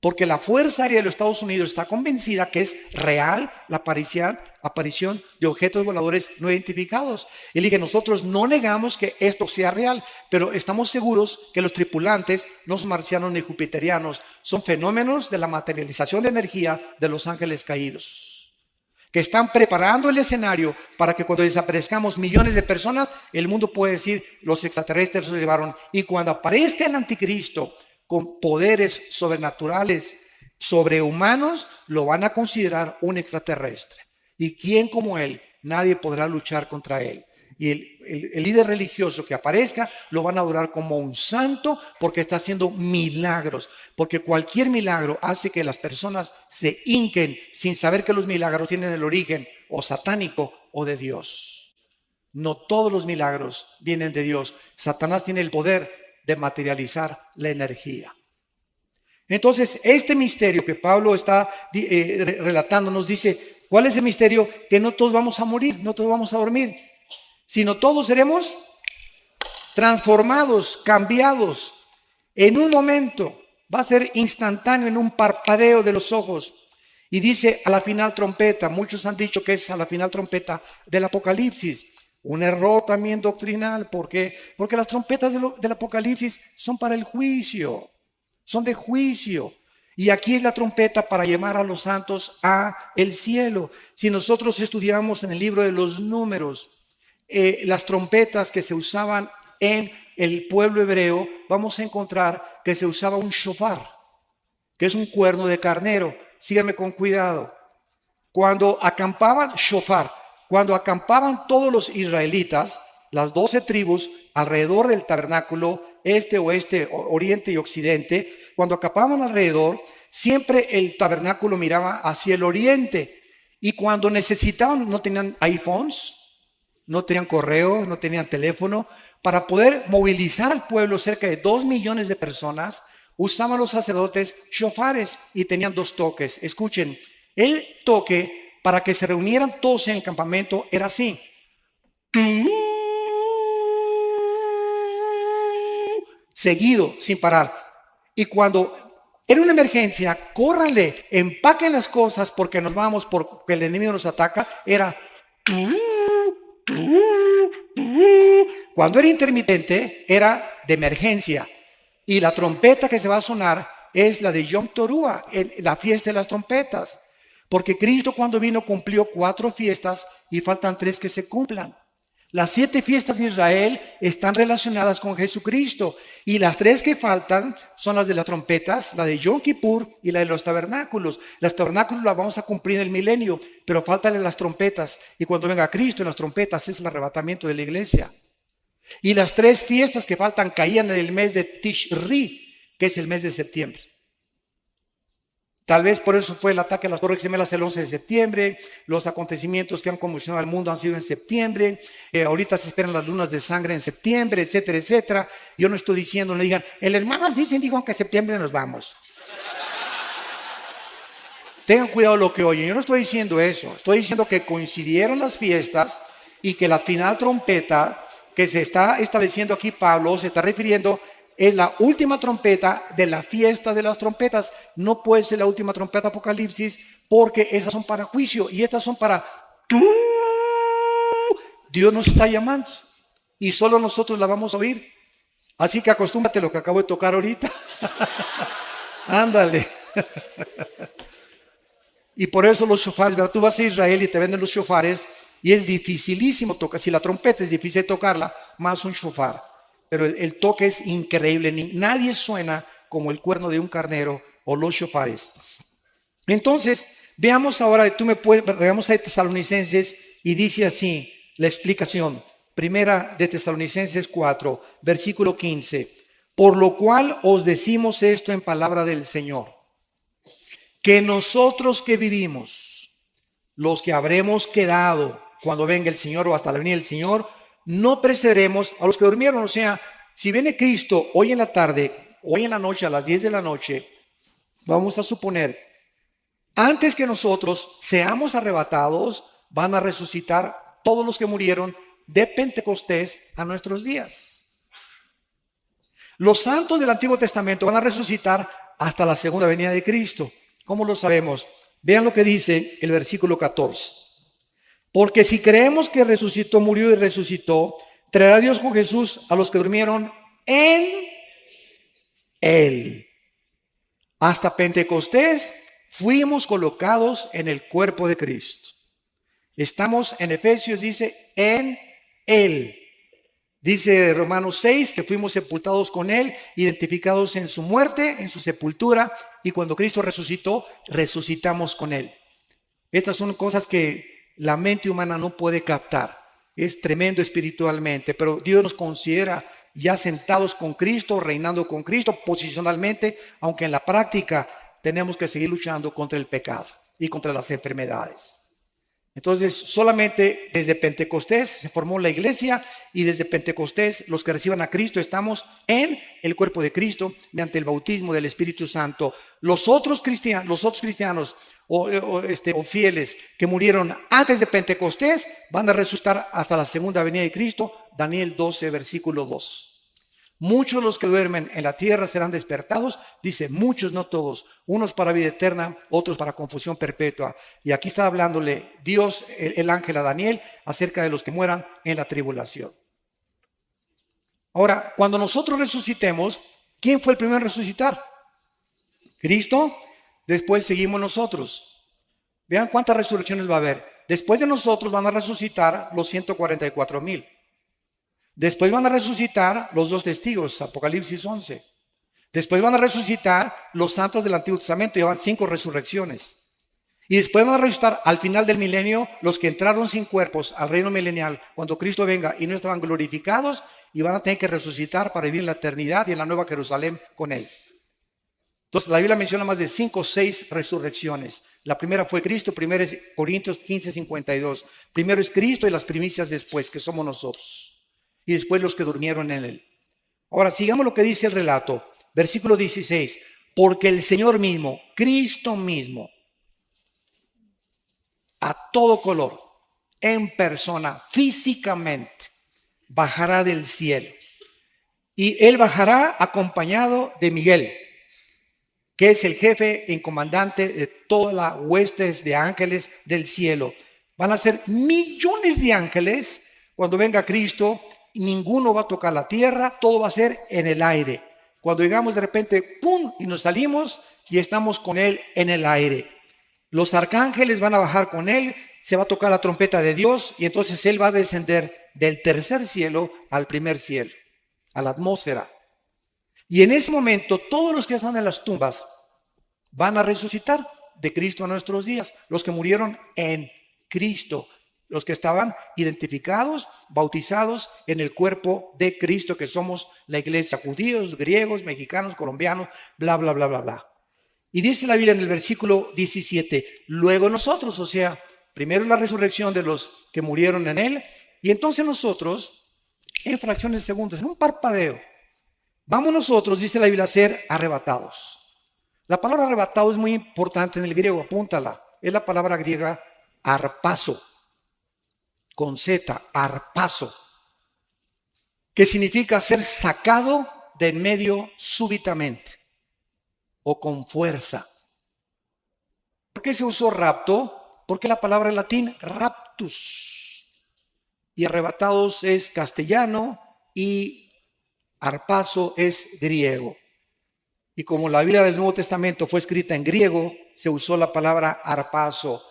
Porque la Fuerza Aérea de los Estados Unidos está convencida que es real la aparición de objetos voladores no identificados. Y le dije, nosotros no negamos que esto sea real, pero estamos seguros que los tripulantes no son marcianos ni jupiterianos, son fenómenos de la materialización de energía de los ángeles caídos, que están preparando el escenario para que cuando desaparezcamos millones de personas, el mundo puede decir, los extraterrestres se llevaron. Y cuando aparezca el anticristo, con poderes sobrenaturales, sobrehumanos, lo van a considerar un extraterrestre. ¿Y quién como él? Nadie podrá luchar contra él. Y el líder religioso que aparezca lo van a adorar como un santo porque está haciendo milagros. Porque cualquier milagro hace que las personas se hinquen sin saber que los milagros tienen el origen o satánico o de Dios. No todos los milagros vienen de Dios. Satanás tiene el poder de materializar la energía. Entonces, este misterio que Pablo está relatando nos dice, ¿cuál es el misterio? Que no todos vamos a morir, no todos vamos a dormir, sino todos seremos transformados, cambiados en un momento. Va a ser instantáneo, en un parpadeo de los ojos. Y dice a la final trompeta, muchos han dicho que es a la final trompeta del Apocalipsis. Un error también doctrinal. ¿Por qué? Porque las trompetas del Apocalipsis son para el juicio, son de juicio. Y aquí es la trompeta para llamar a los santos a el cielo. Si nosotros estudiamos en el libro de los Números las trompetas que se usaban en el pueblo hebreo, vamos a encontrar que se usaba un shofar, que es un cuerno de carnero. Síganme con cuidado. Cuando acampaban todos los israelitas, las 12 tribus alrededor del tabernáculo, este, oeste, oriente y occidente, cuando acampaban alrededor, siempre el tabernáculo miraba hacia el oriente. Y cuando necesitaban, no tenían iPhones, no tenían correo, no tenían teléfono, para poder movilizar al pueblo, cerca de 2 millones de personas, usaban los sacerdotes shofares y tenían 2 toques. Escuchen, el toque para que se reunieran todos en el campamento era así. Seguido, sin parar. Y cuando era una emergencia, córranle, empaquen las cosas porque nos vamos, porque el enemigo nos ataca. Era. Cuando era intermitente, era de emergencia. Y la trompeta que se va a sonar es la de Yom Teruah, la fiesta de las trompetas. Porque Cristo cuando vino cumplió 4 fiestas y faltan 3 que se cumplan. Las 7 fiestas de Israel están relacionadas con Jesucristo. Y las 3 que faltan son las de las trompetas, la de Yom Kippur y la de los tabernáculos. Las tabernáculos las vamos a cumplir en el milenio, pero faltan las trompetas. Y cuando venga Cristo en las trompetas es el arrebatamiento de la iglesia. Y las 3 fiestas que faltan caían en el mes de Tishri, que es el mes de septiembre. Tal vez por eso fue el ataque a las Torres Gemelas el 11 de septiembre. Los acontecimientos que han conmocionado al mundo han sido en septiembre. Ahorita se esperan las lunas de sangre en septiembre, etcétera, etcétera. Yo no estoy diciendo, no digan, el hermano dijo que en septiembre nos vamos. Tengan cuidado lo que oyen. Yo no estoy diciendo eso. Estoy diciendo que coincidieron las fiestas y que la final trompeta que se está estableciendo aquí Pablo se está refiriendo es la última trompeta de la fiesta de las trompetas. No puede ser la última trompeta Apocalipsis porque esas son para juicio y estas son para Dios nos está llamando y solo nosotros la vamos a oír. Así que acostúmbrate a lo que acabo de tocar ahorita. Ándale. Y por eso los shofares, ¿verdad? Tú vas a Israel y te venden los shofares y es dificilísimo tocar. Si la trompeta es difícil tocarla, más un shofar. Pero el toque es increíble. Nadie suena como el cuerno de un carnero o los shofares. Entonces, veamos ahora, veamos a Tesalonicenses y dice así la explicación. Primera de Tesalonicenses 4, versículo 15. Por lo cual os decimos esto en palabra del Señor, que nosotros que vivimos, los que habremos quedado cuando venga el Señor o hasta la venida del Señor, no precederemos a los que durmieron. O sea, si viene Cristo hoy en la tarde, hoy en la noche, a las 10 de la noche, vamos a suponer, antes que nosotros seamos arrebatados, van a resucitar todos los que murieron de Pentecostés a nuestros días. Los santos del Antiguo Testamento van a resucitar hasta la segunda venida de Cristo. ¿Cómo lo sabemos? Vean lo que dice el versículo 14. Porque si creemos que resucitó, murió y resucitó, traerá Dios con Jesús a los que durmieron en Él. Hasta Pentecostés fuimos colocados en el cuerpo de Cristo. Estamos en Efesios, dice, en Él. Dice Romanos 6 que fuimos sepultados con Él, identificados en su muerte, en su sepultura, y cuando Cristo resucitó, resucitamos con Él. Estas son cosas que la mente humana no puede captar. Es tremendo espiritualmente, pero Dios nos considera ya sentados con Cristo, reinando con Cristo posicionalmente, aunque en la práctica tenemos que seguir luchando contra el pecado y contra las enfermedades. Entonces, solamente desde Pentecostés se formó la iglesia y desde Pentecostés los que reciban a Cristo estamos en el cuerpo de Cristo mediante el bautismo del Espíritu Santo. Los otros cristianos o fieles que murieron antes de Pentecostés van a resucitar hasta la segunda venida de Cristo. Daniel 12, versículo 2. Muchos de los que duermen en la tierra serán despertados, dice muchos, no todos, unos para vida eterna, otros para confusión perpetua. Y aquí está hablándole Dios, el ángel a Daniel, acerca de los que mueran en la tribulación. Ahora, cuando nosotros resucitemos, ¿quién fue el primero en resucitar? Cristo, después seguimos nosotros. Vean cuántas resurrecciones va a haber. Después de nosotros van a resucitar los 144,000. Después van a resucitar los 2 testigos, Apocalipsis 11. Después van a resucitar los santos del Antiguo Testamento, llevan 5 resurrecciones. Y después van a resucitar al final del milenio los que entraron sin cuerpos al reino milenial, cuando Cristo venga y no estaban glorificados, y van a tener que resucitar para vivir en la eternidad y en la nueva Jerusalén con Él. Entonces la Biblia menciona más de 5 o 6 resurrecciones. La primera fue Cristo, 1 Corintios 15:52. Primero es Cristo y las primicias después, que somos nosotros. Y después los que durmieron en Él. Ahora sigamos lo que dice el relato. Versículo 16. Porque el Señor mismo, Cristo mismo, a todo color, en persona, físicamente, bajará del cielo. Y Él bajará acompañado de Miguel, que es el jefe y comandante de todas las huestes de ángeles del cielo. Van a ser millones de ángeles cuando venga Cristo. Ninguno va a tocar la tierra, todo va a ser en el aire. Cuando llegamos de repente, ¡pum!, y nos salimos y estamos con Él en el aire. Los arcángeles van a bajar con Él, se va a tocar la trompeta de Dios y entonces Él va a descender del tercer cielo al primer cielo, a la atmósfera. Y en ese momento todos los que están en las tumbas van a resucitar de Cristo a nuestros días, los que murieron en Cristo. Los que estaban identificados, bautizados en el cuerpo de Cristo, que somos la iglesia, judíos, griegos, mexicanos, colombianos, bla, bla, bla, bla, bla. Y dice la Biblia en el versículo 17, luego nosotros, o sea, primero la resurrección de los que murieron en Él, y entonces nosotros, en fracciones de segundos, en un parpadeo, vamos nosotros, dice la Biblia, a ser arrebatados. La palabra arrebatado es muy importante en el griego, apúntala, es la palabra griega arpazo. Con Z, arpazo, que significa ser sacado de en medio súbitamente o con fuerza. ¿Por qué se usó rapto? Porque la palabra en latín raptus y arrebatados es castellano y Arpazo es griego. Y como la Biblia del Nuevo Testamento fue escrita en griego, se usó la palabra arpazo.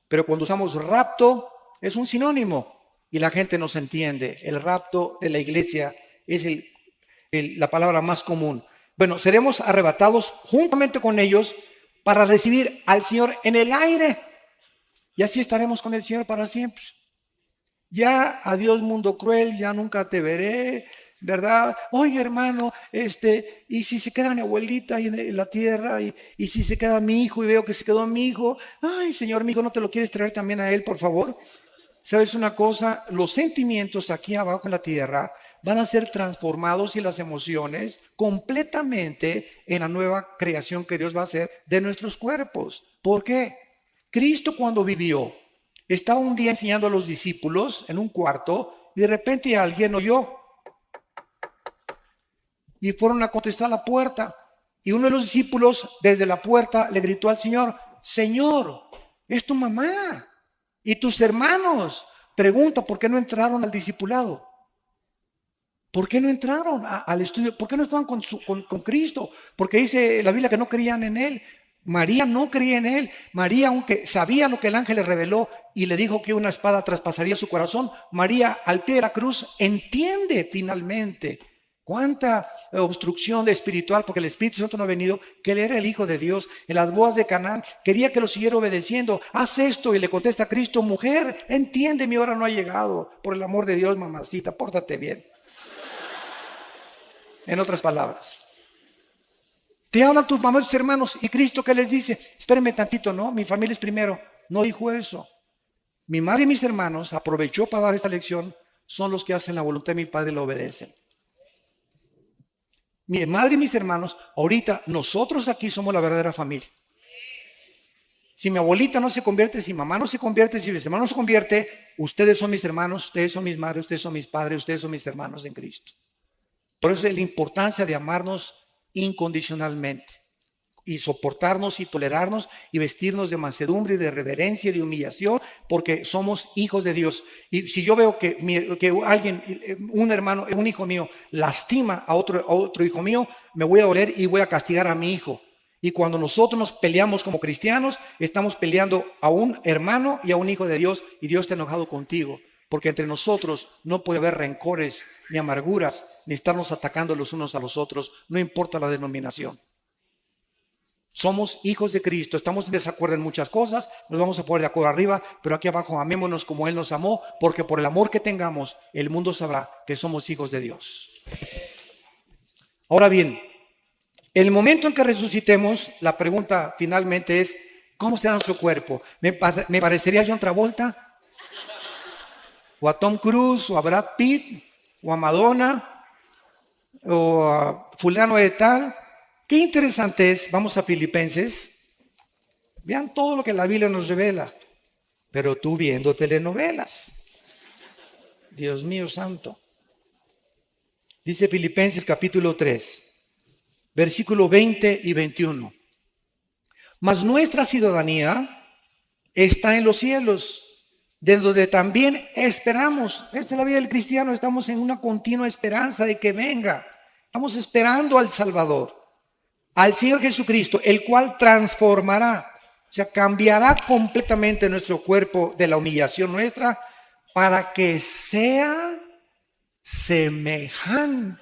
Pero cuando usamos rapto, es un sinónimo y la gente nos entiende. El rapto de la iglesia es la palabra más común. Bueno, seremos arrebatados juntamente con ellos para recibir al Señor en el aire. Y así estaremos con el Señor para siempre. Ya, adiós mundo cruel, ya nunca te veré, ¿verdad? Oye, hermano, y si se queda mi abuelita ahí en la tierra, y si se queda mi hijo y veo que se quedó mi hijo, ay, Señor, mi hijo, ¿no te lo quieres traer también a él, por favor? ¿Sabes una cosa? Los sentimientos aquí abajo en la tierra van a ser transformados y las emociones completamente en la nueva creación que Dios va a hacer de nuestros cuerpos. ¿Por qué? Cristo cuando vivió, estaba un día enseñando a los discípulos en un cuarto y de repente alguien oyó y fueron a contestar a la puerta y uno de los discípulos desde la puerta le gritó al Señor: Señor, es tu mamá y tus hermanos. Pregunta, ¿por qué no entraron al discipulado? ¿Por qué no entraron al estudio? ¿Por qué no estaban con Cristo? Porque dice la Biblia que no creían en Él. María no creía en Él. María, aunque sabía lo que el ángel le reveló y le dijo que una espada traspasaría su corazón, María al pie de la cruz entiende finalmente cuánta obstrucción espiritual, porque el Espíritu Santo no ha venido, que Él era el Hijo de Dios. En las bodas de Canaán quería que lo siguiera obedeciendo. Haz esto, y le contesta a Cristo: mujer, entiende, mi hora no ha llegado. Por el amor de Dios, mamacita, pórtate bien. En otras palabras, te hablan tus mamás y tus hermanos, y Cristo, ¿qué les dice? Espérenme tantito, no, mi familia es primero. No dijo eso. Mi madre y mis hermanos, aprovechó para dar esta lección, son los que hacen la voluntad de mi Padre y lo obedecen. Mi madre y mis hermanos, ahorita nosotros aquí somos la verdadera familia. Si mi abuelita no se convierte, si mi mamá no se convierte, si mi hermano no se convierte, ustedes son mis hermanos, ustedes son mis madres, ustedes son mis padres, ustedes son mis hermanos en Cristo. Por eso es la importancia de amarnos incondicionalmente y soportarnos y tolerarnos y vestirnos de mansedumbre y de reverencia y de humillación, porque somos hijos de Dios. Y si yo veo que alguien, un hermano, un hijo mío lastima a otro hijo mío, me voy a doler y voy a castigar a mi hijo. Y cuando nosotros nos peleamos como cristianos, estamos peleando a un hermano y a un hijo de Dios, y Dios está enojado contigo. Porque entre nosotros no puede haber rencores, ni amarguras, ni estarnos atacando los unos a los otros, no importa la denominación. Somos hijos de Cristo, estamos en desacuerdo en muchas cosas, nos vamos a poner de acuerdo arriba, pero aquí abajo amémonos como Él nos amó, porque por el amor que tengamos, el mundo sabrá que somos hijos de Dios. Ahora bien, el momento en que resucitemos, la pregunta finalmente es: ¿cómo será nuestro cuerpo? ¿Me parecería a John Travolta? ¿O a Tom Cruise? ¿O a Brad Pitt? ¿O a Madonna? ¿O a fulano de tal? Qué interesante es. Vamos a Filipenses. Vean todo lo que la Biblia nos revela. Pero tú viendo telenovelas. Dios mío santo. Dice Filipenses capítulo 3, versículo 20 y 21. Mas nuestra ciudadanía está en los cielos, de donde también esperamos. Esta es la vida del cristiano, estamos en una continua esperanza de que venga. Estamos esperando al Salvador, al Señor Jesucristo, el cual transformará, o sea, cambiará completamente nuestro cuerpo de la humillación nuestra para que sea semejante,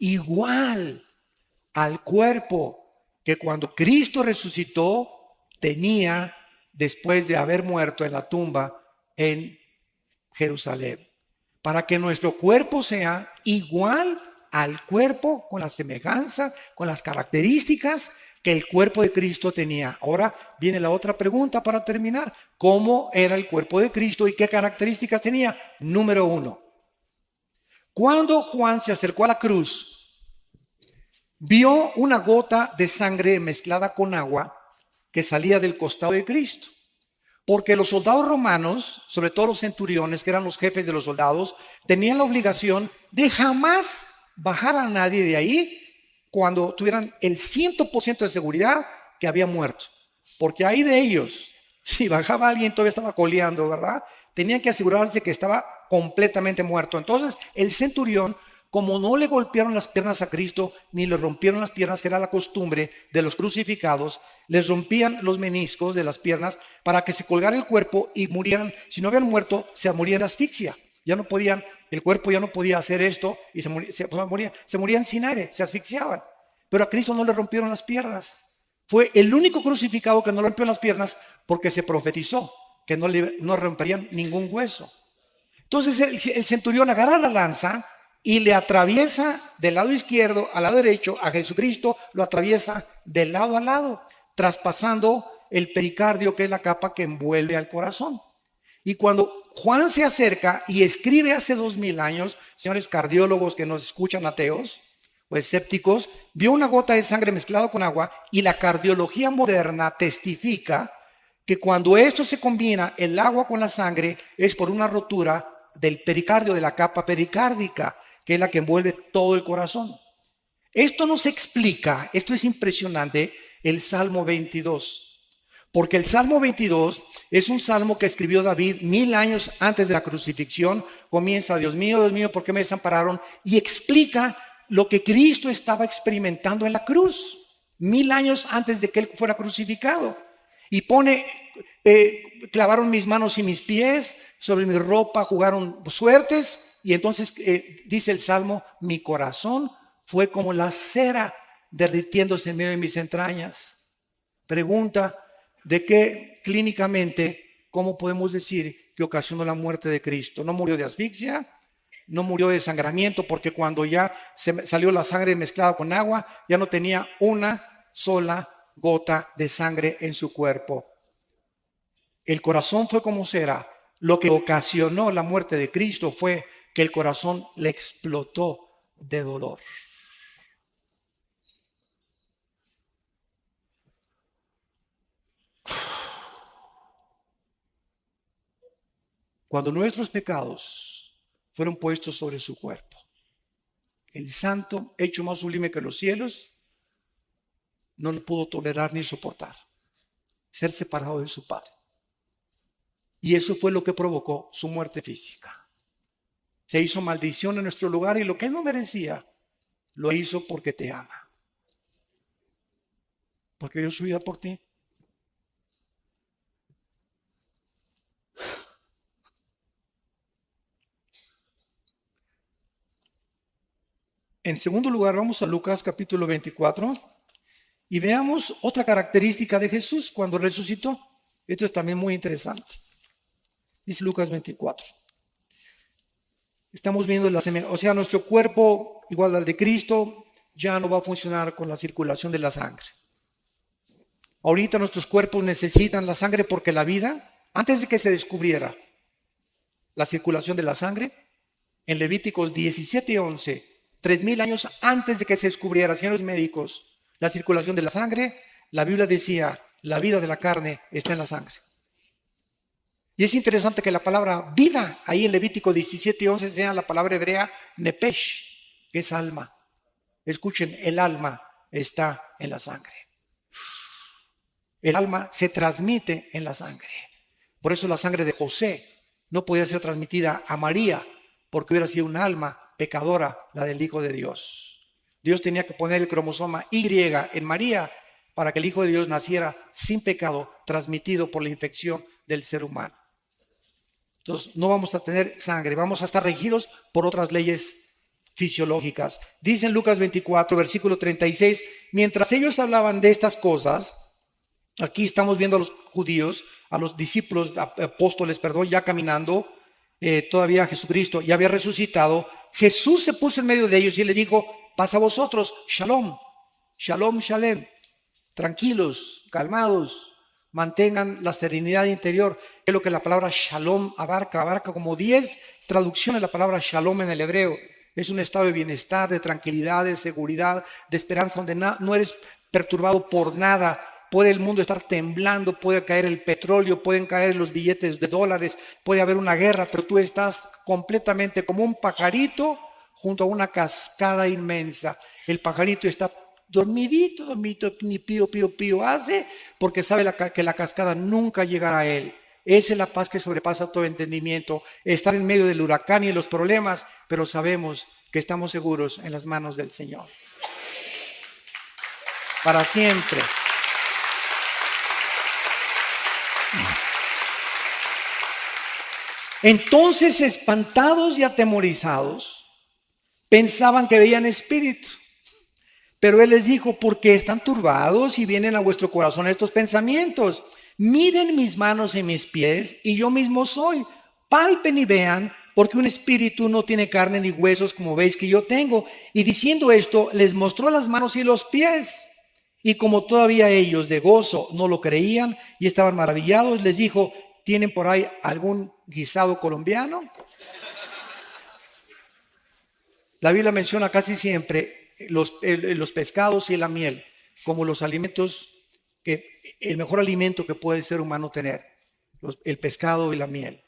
igual al cuerpo que cuando Cristo resucitó tenía después de haber muerto en la tumba en Jerusalén, para que nuestro cuerpo sea igual al cuerpo, con la semejanza, con las características que el cuerpo de Cristo tenía. Ahora viene la otra pregunta para terminar: ¿cómo era el cuerpo de Cristo y qué características tenía? Número 1, cuando Juan se acercó a la cruz, vio una gota de sangre mezclada con agua que salía del costado de Cristo. Porque los soldados romanos, sobre todo los centuriones, que eran los jefes de los soldados, tenían la obligación de jamás bajar a nadie de ahí cuando tuvieran el 100% de seguridad que había muerto. Porque ahí de ellos, si bajaba alguien todavía estaba coleando, ¿verdad? Tenían que asegurarse que estaba completamente muerto. Entonces el centurión, como no le golpearon las piernas a Cristo, ni le rompieron las piernas, que era la costumbre de los crucificados, les rompían los meniscos de las piernas para que se colgara el cuerpo y murieran. Si no habían muerto, se morían de asfixia. Ya no podían, el cuerpo ya no podía hacer esto y se morían sin aire, se asfixiaban. Pero a Cristo no le rompieron las piernas. Fue el único crucificado que no le rompió las piernas porque se profetizó que no romperían ningún hueso. Entonces el centurión agarra la lanza y le atraviesa del lado izquierdo al lado derecho a Jesucristo, lo atraviesa de lado a lado, traspasando el pericardio, que es la capa que envuelve al corazón. Y cuando Juan se acerca y escribe hace 2000 años, señores cardiólogos que nos escuchan, ateos o escépticos, vio una gota de sangre mezclada con agua, y la cardiología moderna testifica que cuando esto se combina, el agua con la sangre, es por una rotura del pericardio, de la capa pericárdica, que es la que envuelve todo el corazón. Esto nos explica, esto es impresionante, el Salmo 22. Porque el Salmo 22 es un salmo que escribió David 1000 años antes de la crucifixión. Comienza: Dios mío, ¿por qué me desampararon? Y explica lo que Cristo estaba experimentando en la cruz, 1000 años antes de que Él fuera crucificado. Y pone, clavaron mis manos y mis pies, sobre mi ropa jugaron suertes. Y entonces dice el Salmo: mi corazón fue como la cera derritiéndose en medio de mis entrañas. Pregunta: ¿de qué clínicamente, cómo podemos decir que ocasionó la muerte de Cristo? No murió de asfixia, no murió de desangramiento, porque cuando ya salió la sangre mezclada con agua, ya no tenía una sola gota de sangre en su cuerpo. El corazón fue como cera. Lo que ocasionó la muerte de Cristo fue que el corazón le explotó de dolor. Cuando nuestros pecados fueron puestos sobre su cuerpo, el santo, hecho más sublime que los cielos, no lo pudo tolerar ni soportar, ser separado de su Padre. Y eso fue lo que provocó su muerte física. Se hizo maldición en nuestro lugar, y lo que Él no merecía, lo hizo porque te ama. Porque dio su vida por ti. En segundo lugar, vamos a Lucas capítulo 24 y veamos otra característica de Jesús cuando resucitó. Esto es también muy interesante. Dice Lucas 24. Estamos viendo nuestro cuerpo, igual al de Cristo, ya no va a funcionar con la circulación de la sangre. Ahorita nuestros cuerpos necesitan la sangre porque la vida, antes de que se descubriera la circulación de la sangre, en Levíticos 17:11, 3000 años antes de que se descubriera, señores médicos, la circulación de la sangre, la Biblia decía: la vida de la carne está en la sangre. Y es interesante que la palabra vida, ahí en Levítico 17:11, sea la palabra hebrea nepesh, que es alma. Escuchen, el alma está en la sangre. El alma se transmite en la sangre. Por eso la sangre de José no podía ser transmitida a María, porque hubiera sido un alma pecadora, la del Hijo de Dios. Dios tenía que poner el cromosoma Y en María para que el Hijo de Dios naciera sin pecado, transmitido por la infección del ser humano. Entonces no vamos a tener sangre, vamos a estar regidos por otras leyes fisiológicas. Dice en Lucas 24, versículo 36, mientras ellos hablaban de estas cosas, aquí estamos viendo a los judíos, a los discípulos, apóstoles, ya caminando. Todavía Jesucristo ya había resucitado. Jesús se puso en medio de ellos y les dijo: paz a vosotros, shalom, shalom, shalem, tranquilos, calmados, mantengan la serenidad interior. Es lo que la palabra shalom abarca como 10 traducciones. La palabra shalom en el hebreo es un estado de bienestar, de tranquilidad, de seguridad, de esperanza, donde no eres perturbado por nada. Puede el mundo estar temblando, puede caer el petróleo, pueden caer los billetes de dólares, puede haber una guerra, pero tú estás completamente como un pajarito junto a una cascada inmensa. El pajarito está dormidito, ni pío, pío, pío hace, porque sabe que la cascada nunca llegará a él. Esa es la paz que sobrepasa todo entendimiento. Estar en medio del huracán y de los problemas, pero sabemos que estamos seguros en las manos del Señor. Para siempre. Entonces, espantados y atemorizados, pensaban que veían espíritu. Pero Él les dijo: ¿por qué están turbados y vienen a vuestro corazón estos pensamientos? Miren mis manos y mis pies, y yo mismo soy. Palpen y vean, porque un espíritu no tiene carne ni huesos, como veis que yo tengo. Y diciendo esto, les mostró las manos y los pies. Y como todavía ellos de gozo no lo creían y estaban maravillados, les dijo: ¿tienen por ahí algún guisado colombiano? La Biblia menciona casi siempre los pescados y la miel como los alimentos, el mejor alimento que puede el ser humano tener, el pescado y la miel.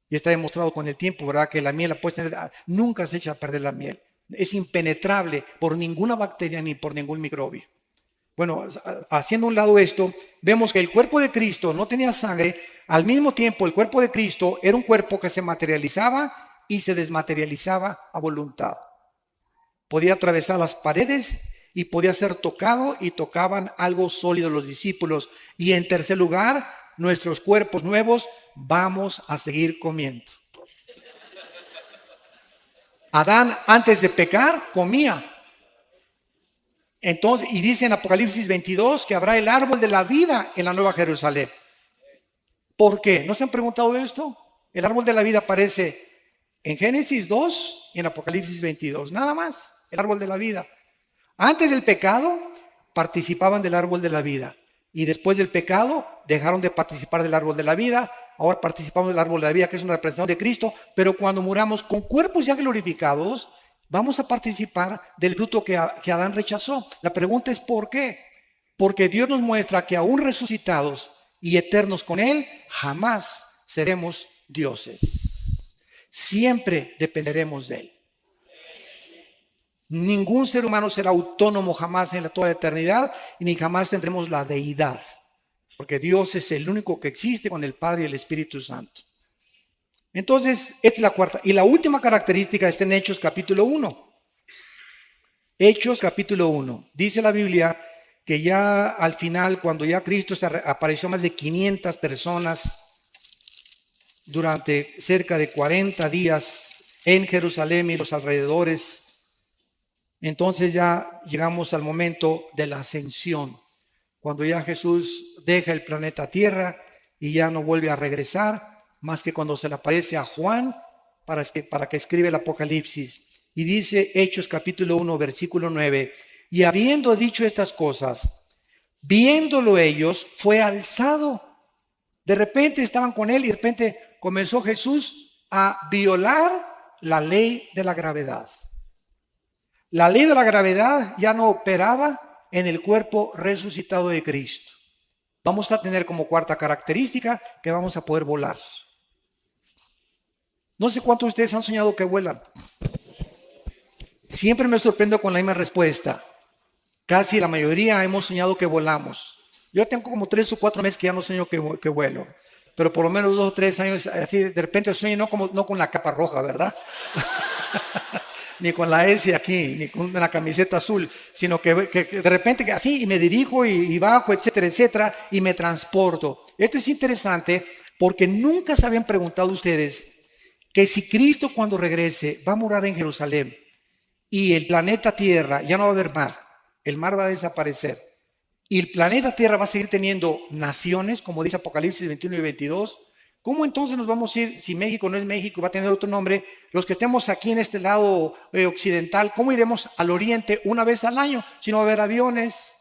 Y está demostrado con el tiempo, ¿verdad? Que la miel la puedes tener, nunca se echa a perder la miel. Es impenetrable por ninguna bacteria ni por ningún microbio. Bueno, haciendo a un lado esto, vemos que el cuerpo de Cristo no tenía sangre. Al mismo tiempo, el cuerpo de Cristo era un cuerpo que se materializaba y se desmaterializaba a voluntad. Podía atravesar las paredes y podía ser tocado, y tocaban algo sólido los discípulos. Y en tercer lugar, nuestros cuerpos nuevos vamos a seguir comiendo. Adán, antes de pecar, comía. Entonces, y dice en Apocalipsis 22 que habrá el árbol de la vida en la Nueva Jerusalén. ¿Por qué? ¿No se han preguntado esto? El árbol de la vida aparece en Génesis 2 y en Apocalipsis 22. Nada más, el árbol de la vida. Antes del pecado, participaban del árbol de la vida. Y después del pecado, dejaron de participar del árbol de la vida. Ahora participamos del árbol de la vida, que es una representación de Cristo. Pero cuando muramos con cuerpos ya glorificados, vamos a participar del fruto que Adán rechazó. La pregunta es ¿por qué? Porque Dios nos muestra que aún resucitados y eternos con Él, jamás seremos dioses. Siempre dependeremos de Él. Ningún ser humano será autónomo jamás en toda la eternidad, y ni jamás tendremos la deidad. Porque Dios es el único que existe con el Padre y el Espíritu Santo. Entonces, esta es la cuarta. Y la última característica está en Hechos capítulo 1. Hechos capítulo 1. Dice la Biblia que ya al final, cuando ya Cristo se apareció a más de 500 personas durante cerca de 40 días en Jerusalén y los alrededores, entonces ya llegamos al momento de la ascensión, cuando ya Jesús deja el planeta Tierra y ya no vuelve a regresar, más que cuando se le aparece a Juan para que escribe el Apocalipsis. Y dice Hechos capítulo 1, versículo 9, y habiendo dicho estas cosas, viéndolo ellos, fue alzado. De repente estaban con él y de repente comenzó Jesús a violar la ley de la gravedad. La ley de la gravedad ya no operaba en el cuerpo resucitado de Cristo. Vamos a tener como cuarta característica que vamos a poder volar. No sé cuántos de ustedes han soñado que vuelan. Siempre me sorprendo con la misma respuesta. Casi la mayoría hemos soñado que volamos. Yo tengo como 3 o 4 meses que ya no sueño que vuelo. Pero por lo menos 2 o 3 años así de repente sueño no con la capa roja, ¿verdad? Ni con la S aquí, ni con la camiseta azul, sino que de repente así y me dirijo y bajo, etcétera, etcétera, y me transporto. Esto es interesante porque nunca se habían preguntado ustedes que si Cristo cuando regrese va a morar en Jerusalén y el planeta Tierra ya no va a haber mar, el mar va a desaparecer y el planeta Tierra va a seguir teniendo naciones, como dice Apocalipsis 21 y 22, ¿cómo entonces nos vamos a ir si México no es México, va a tener otro nombre? Los que estemos aquí en este lado occidental, ¿cómo iremos al oriente una vez al año? Si no va a haber aviones,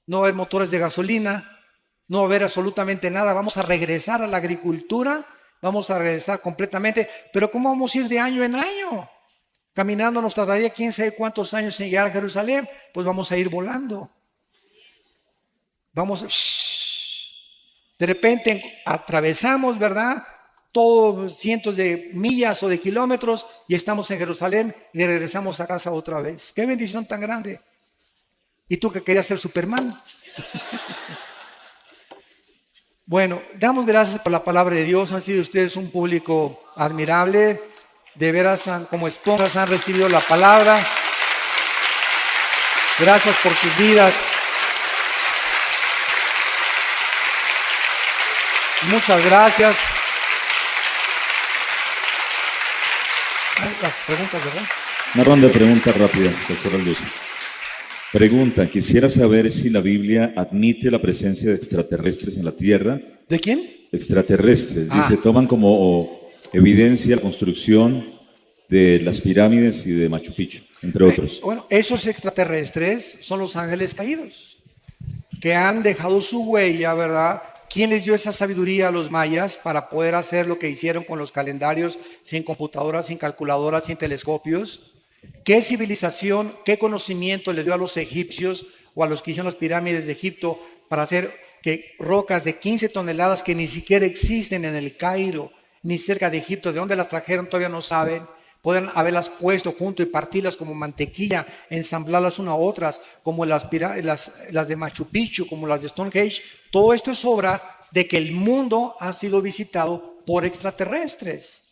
no va a haber motores de gasolina, no va a haber absolutamente nada. Vamos a regresar a la agricultura, vamos a regresar completamente. Pero ¿cómo vamos a ir de año en año? Caminando nos tardaría quién sabe cuántos años en llegar a Jerusalén, pues vamos a ir volando. De repente atravesamos, ¿verdad? Todos cientos de millas o de kilómetros y estamos en Jerusalén y regresamos a casa otra vez. ¡Qué bendición tan grande! ¿Y tú que querías ser Superman? Bueno, damos gracias por la palabra de Dios. Han sido ustedes un público admirable. De veras, como esponjas han recibido la palabra. Gracias por sus vidas. Muchas gracias. Las preguntas, ¿verdad? Una ronda de preguntas rápidas, doctor Alducin. Pregunta, quisiera saber si la Biblia admite la presencia de extraterrestres en la Tierra. ¿De quién? Extraterrestres. Dice, toman como evidencia la construcción de las pirámides y de Machu Picchu, entre otros. Bueno, esos extraterrestres son los ángeles caídos, que han dejado su huella, ¿verdad? ¿Quién les dio esa sabiduría a los mayas para poder hacer lo que hicieron con los calendarios, sin computadoras, sin calculadoras, sin telescopios? ¿Qué civilización, qué conocimiento le dio a los egipcios o a los que hicieron las pirámides de Egipto para hacer que rocas de 15 toneladas que ni siquiera existen en el Cairo, ni cerca de Egipto, de dónde las trajeron todavía no saben, pueden haberlas puesto junto y partirlas como mantequilla, ensamblarlas una a otras, como las de Machu Picchu, como las de Stonehenge? Todo esto es obra de que el mundo ha sido visitado por extraterrestres.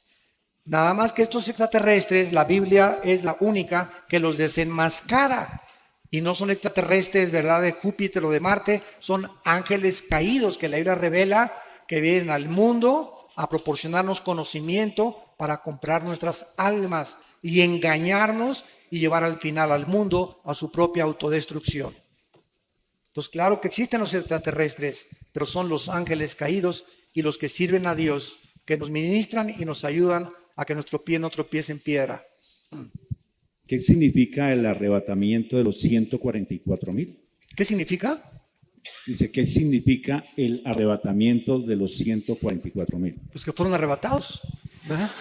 Nada más que estos extraterrestres, la Biblia es la única que los desenmascara. Y no son extraterrestres, ¿verdad?, de Júpiter o de Marte, son ángeles caídos que la Biblia revela que vienen al mundo a proporcionarnos conocimiento para comprar nuestras almas y engañarnos y llevar al final al mundo a su propia autodestrucción. Entonces, claro que existen los extraterrestres, pero son los ángeles caídos y los que sirven a Dios, que nos ministran y nos ayudan a que nuestro pie no tropiece en piedra. ¿Qué significa el arrebatamiento de los 144,000? ¿Qué significa? Dice, ¿qué significa el arrebatamiento de los 144,000? Pues que fueron arrebatados, ¿verdad?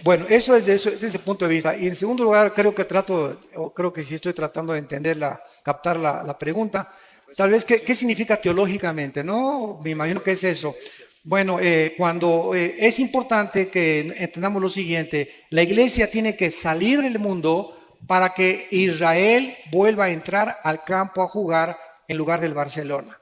Bueno, eso desde ese punto de vista. Y en segundo lugar, creo que sí estoy tratando de entender, captar la pregunta. Tal vez, ¿qué significa teológicamente? No, me imagino que es eso. Bueno, es importante que entendamos lo siguiente: la iglesia tiene que salir del mundo para que Israel vuelva a entrar al campo a jugar en lugar del Barcelona.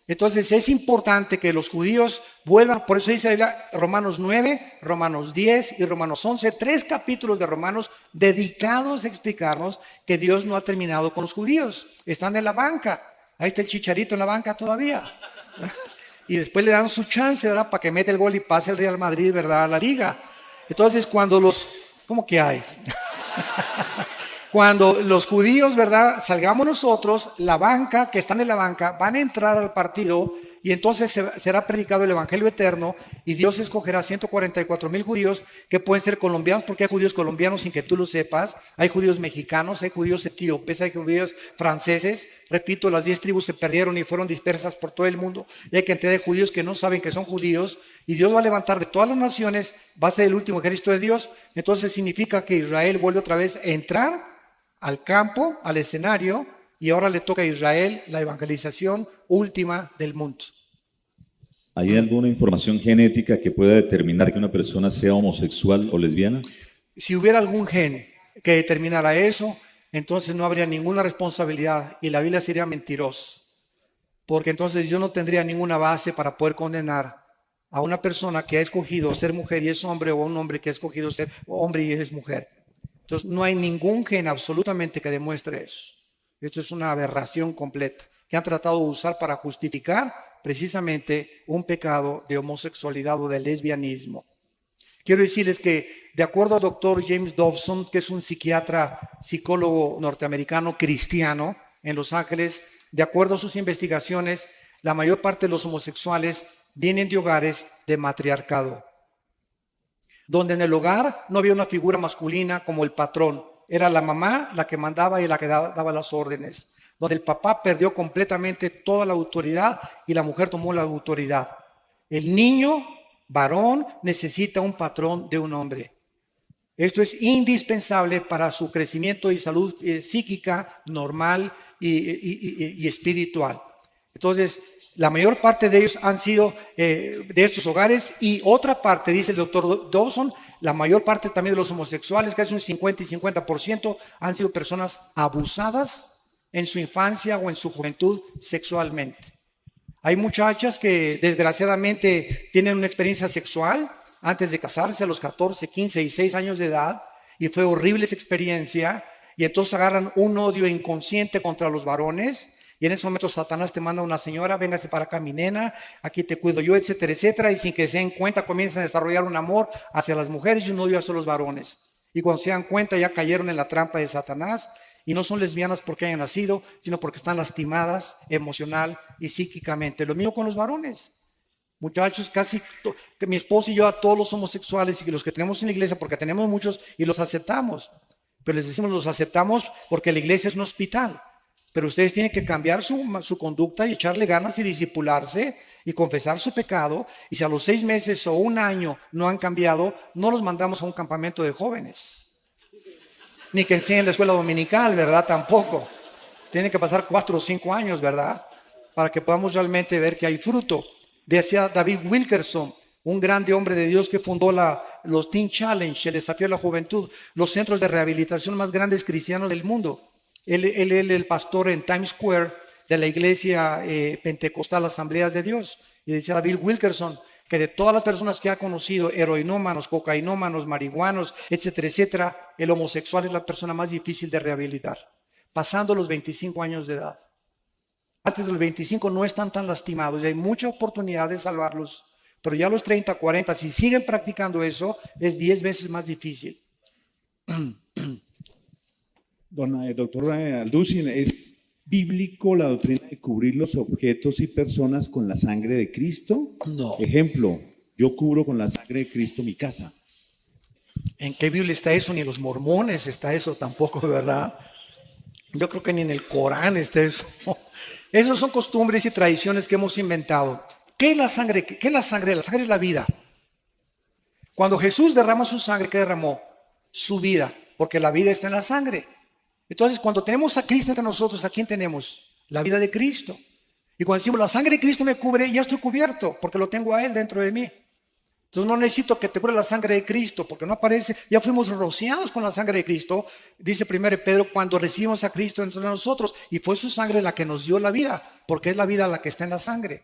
Entonces es importante que los judíos vuelvan, por eso dice Romanos 9, Romanos 10 y Romanos 11, 3 capítulos de Romanos dedicados a explicarnos que Dios no ha terminado con los judíos. Están en la banca, ahí está el Chicharito en la banca todavía. Y después le dan su chance, ¿verdad?, para que mete el gol y pase el Real Madrid, ¿verdad?, a la liga. Entonces ¿cómo que hay? Cuando los judíos, ¿verdad?, salgamos nosotros, la banca, que están en la banca, van a entrar al partido y entonces será predicado el Evangelio eterno y Dios escogerá 144,000 judíos que pueden ser colombianos, porque hay judíos colombianos sin que tú lo sepas, hay judíos mexicanos, hay judíos etíopes, hay judíos franceses. Repito, las 10 tribus se perdieron y fueron dispersas por todo el mundo y hay cantidad de judíos que no saben que son judíos y Dios va a levantar de todas las naciones, va a ser el último ejército de Dios. Entonces significa que Israel vuelve otra vez a entrar al campo, al escenario, y ahora le toca a Israel la evangelización última del mundo. ¿Hay alguna información genética que pueda determinar que una persona sea homosexual o lesbiana? Si hubiera algún gen que determinara eso, entonces no habría ninguna responsabilidad y la Biblia sería mentirosa, porque entonces yo no tendría ninguna base para poder condenar a una persona que ha escogido ser mujer y es hombre, o a un hombre que ha escogido ser hombre y es mujer. Entonces no hay ningún gen absolutamente que demuestre eso. Esto es una aberración completa que han tratado de usar para justificar precisamente un pecado de homosexualidad o de lesbianismo. Quiero decirles que de acuerdo al doctor James Dobson, que es un psiquiatra, psicólogo norteamericano cristiano en Los Ángeles, de acuerdo a sus investigaciones, la mayor parte de los homosexuales vienen de hogares de matriarcado, donde en el hogar no había una figura masculina como el patrón. Era la mamá la que mandaba y la que daba las órdenes. Donde el papá perdió completamente toda la autoridad y la mujer tomó la autoridad. El niño, varón, necesita un patrón de un hombre. Esto es indispensable para su crecimiento y salud psíquica normal y espiritual. Entonces, la mayor parte de ellos han sido de estos hogares, y otra parte, dice el doctor Dawson, la mayor parte también de los homosexuales, casi un 50 y 50%, han sido personas abusadas en su infancia o en su juventud sexualmente. Hay muchachas que desgraciadamente tienen una experiencia sexual antes de casarse a los 14, 15 y 6 años de edad y fue horrible esa experiencia y entonces agarran un odio inconsciente contra los varones y en ese momento Satanás te manda una señora, véngase para acá mi nena, aquí te cuido yo, etcétera, etcétera, y sin que se den cuenta comienzan a desarrollar un amor hacia las mujeres y un odio hacia los varones. Y cuando se dan cuenta ya cayeron en la trampa de Satanás y no son lesbianas porque hayan nacido, sino porque están lastimadas emocional y psíquicamente. Lo mismo con los varones. Muchachos, que mi esposo y yo a todos los homosexuales y los que tenemos en la iglesia, porque tenemos muchos y los aceptamos, pero les decimos los aceptamos porque la iglesia es un hospital. Pero ustedes tienen que cambiar su conducta y echarle ganas y discipularse y confesar su pecado. Y si a los 6 meses o un año no han cambiado, no los mandamos a un campamento de jóvenes. Ni que enseñen la escuela dominical, ¿verdad? Tampoco. Tienen que pasar 4 o 5 años, ¿verdad? Para que podamos realmente ver que hay fruto. Decía David Wilkerson, un grande hombre de Dios que fundó los Teen Challenge, el desafío de la juventud, los centros de rehabilitación más grandes cristianos del mundo. Él el pastor en Times Square de la iglesia pentecostal Asambleas de Dios. Y decía David Wilkerson que de todas las personas que ha conocido, heroinómanos, cocainómanos, marihuanos, etcétera, etcétera, el homosexual es la persona más difícil de rehabilitar, pasando los 25 años de edad. Antes de los 25 no están tan lastimados y hay mucha oportunidad de salvarlos, pero ya a los 30, 40, si siguen practicando eso, es 10 veces más difícil. Doctor Alducin, ¿es bíblico la doctrina de cubrir los objetos y personas con la sangre de Cristo? No. Ejemplo, yo cubro con la sangre de Cristo mi casa. ¿En qué Biblia está eso? Ni en los mormones está eso tampoco, ¿verdad? Yo creo que ni en el Corán está eso. Esas son costumbres y tradiciones que hemos inventado. ¿Qué es la sangre? ¿Qué es la sangre? La sangre es la vida. Cuando Jesús derrama su sangre, ¿qué derramó? Su vida, porque la vida está en la sangre. Entonces, cuando tenemos a Cristo entre nosotros, ¿a quién tenemos? La vida de Cristo. Y cuando decimos, la sangre de Cristo me cubre, ya estoy cubierto, porque lo tengo a Él dentro de mí. Entonces no necesito que te cubra la sangre de Cristo, porque no aparece, ya fuimos rociados con la sangre de Cristo, dice 1 Pedro, cuando recibimos a Cristo dentro de nosotros, y fue su sangre la que nos dio la vida, porque es la vida la que está en la sangre.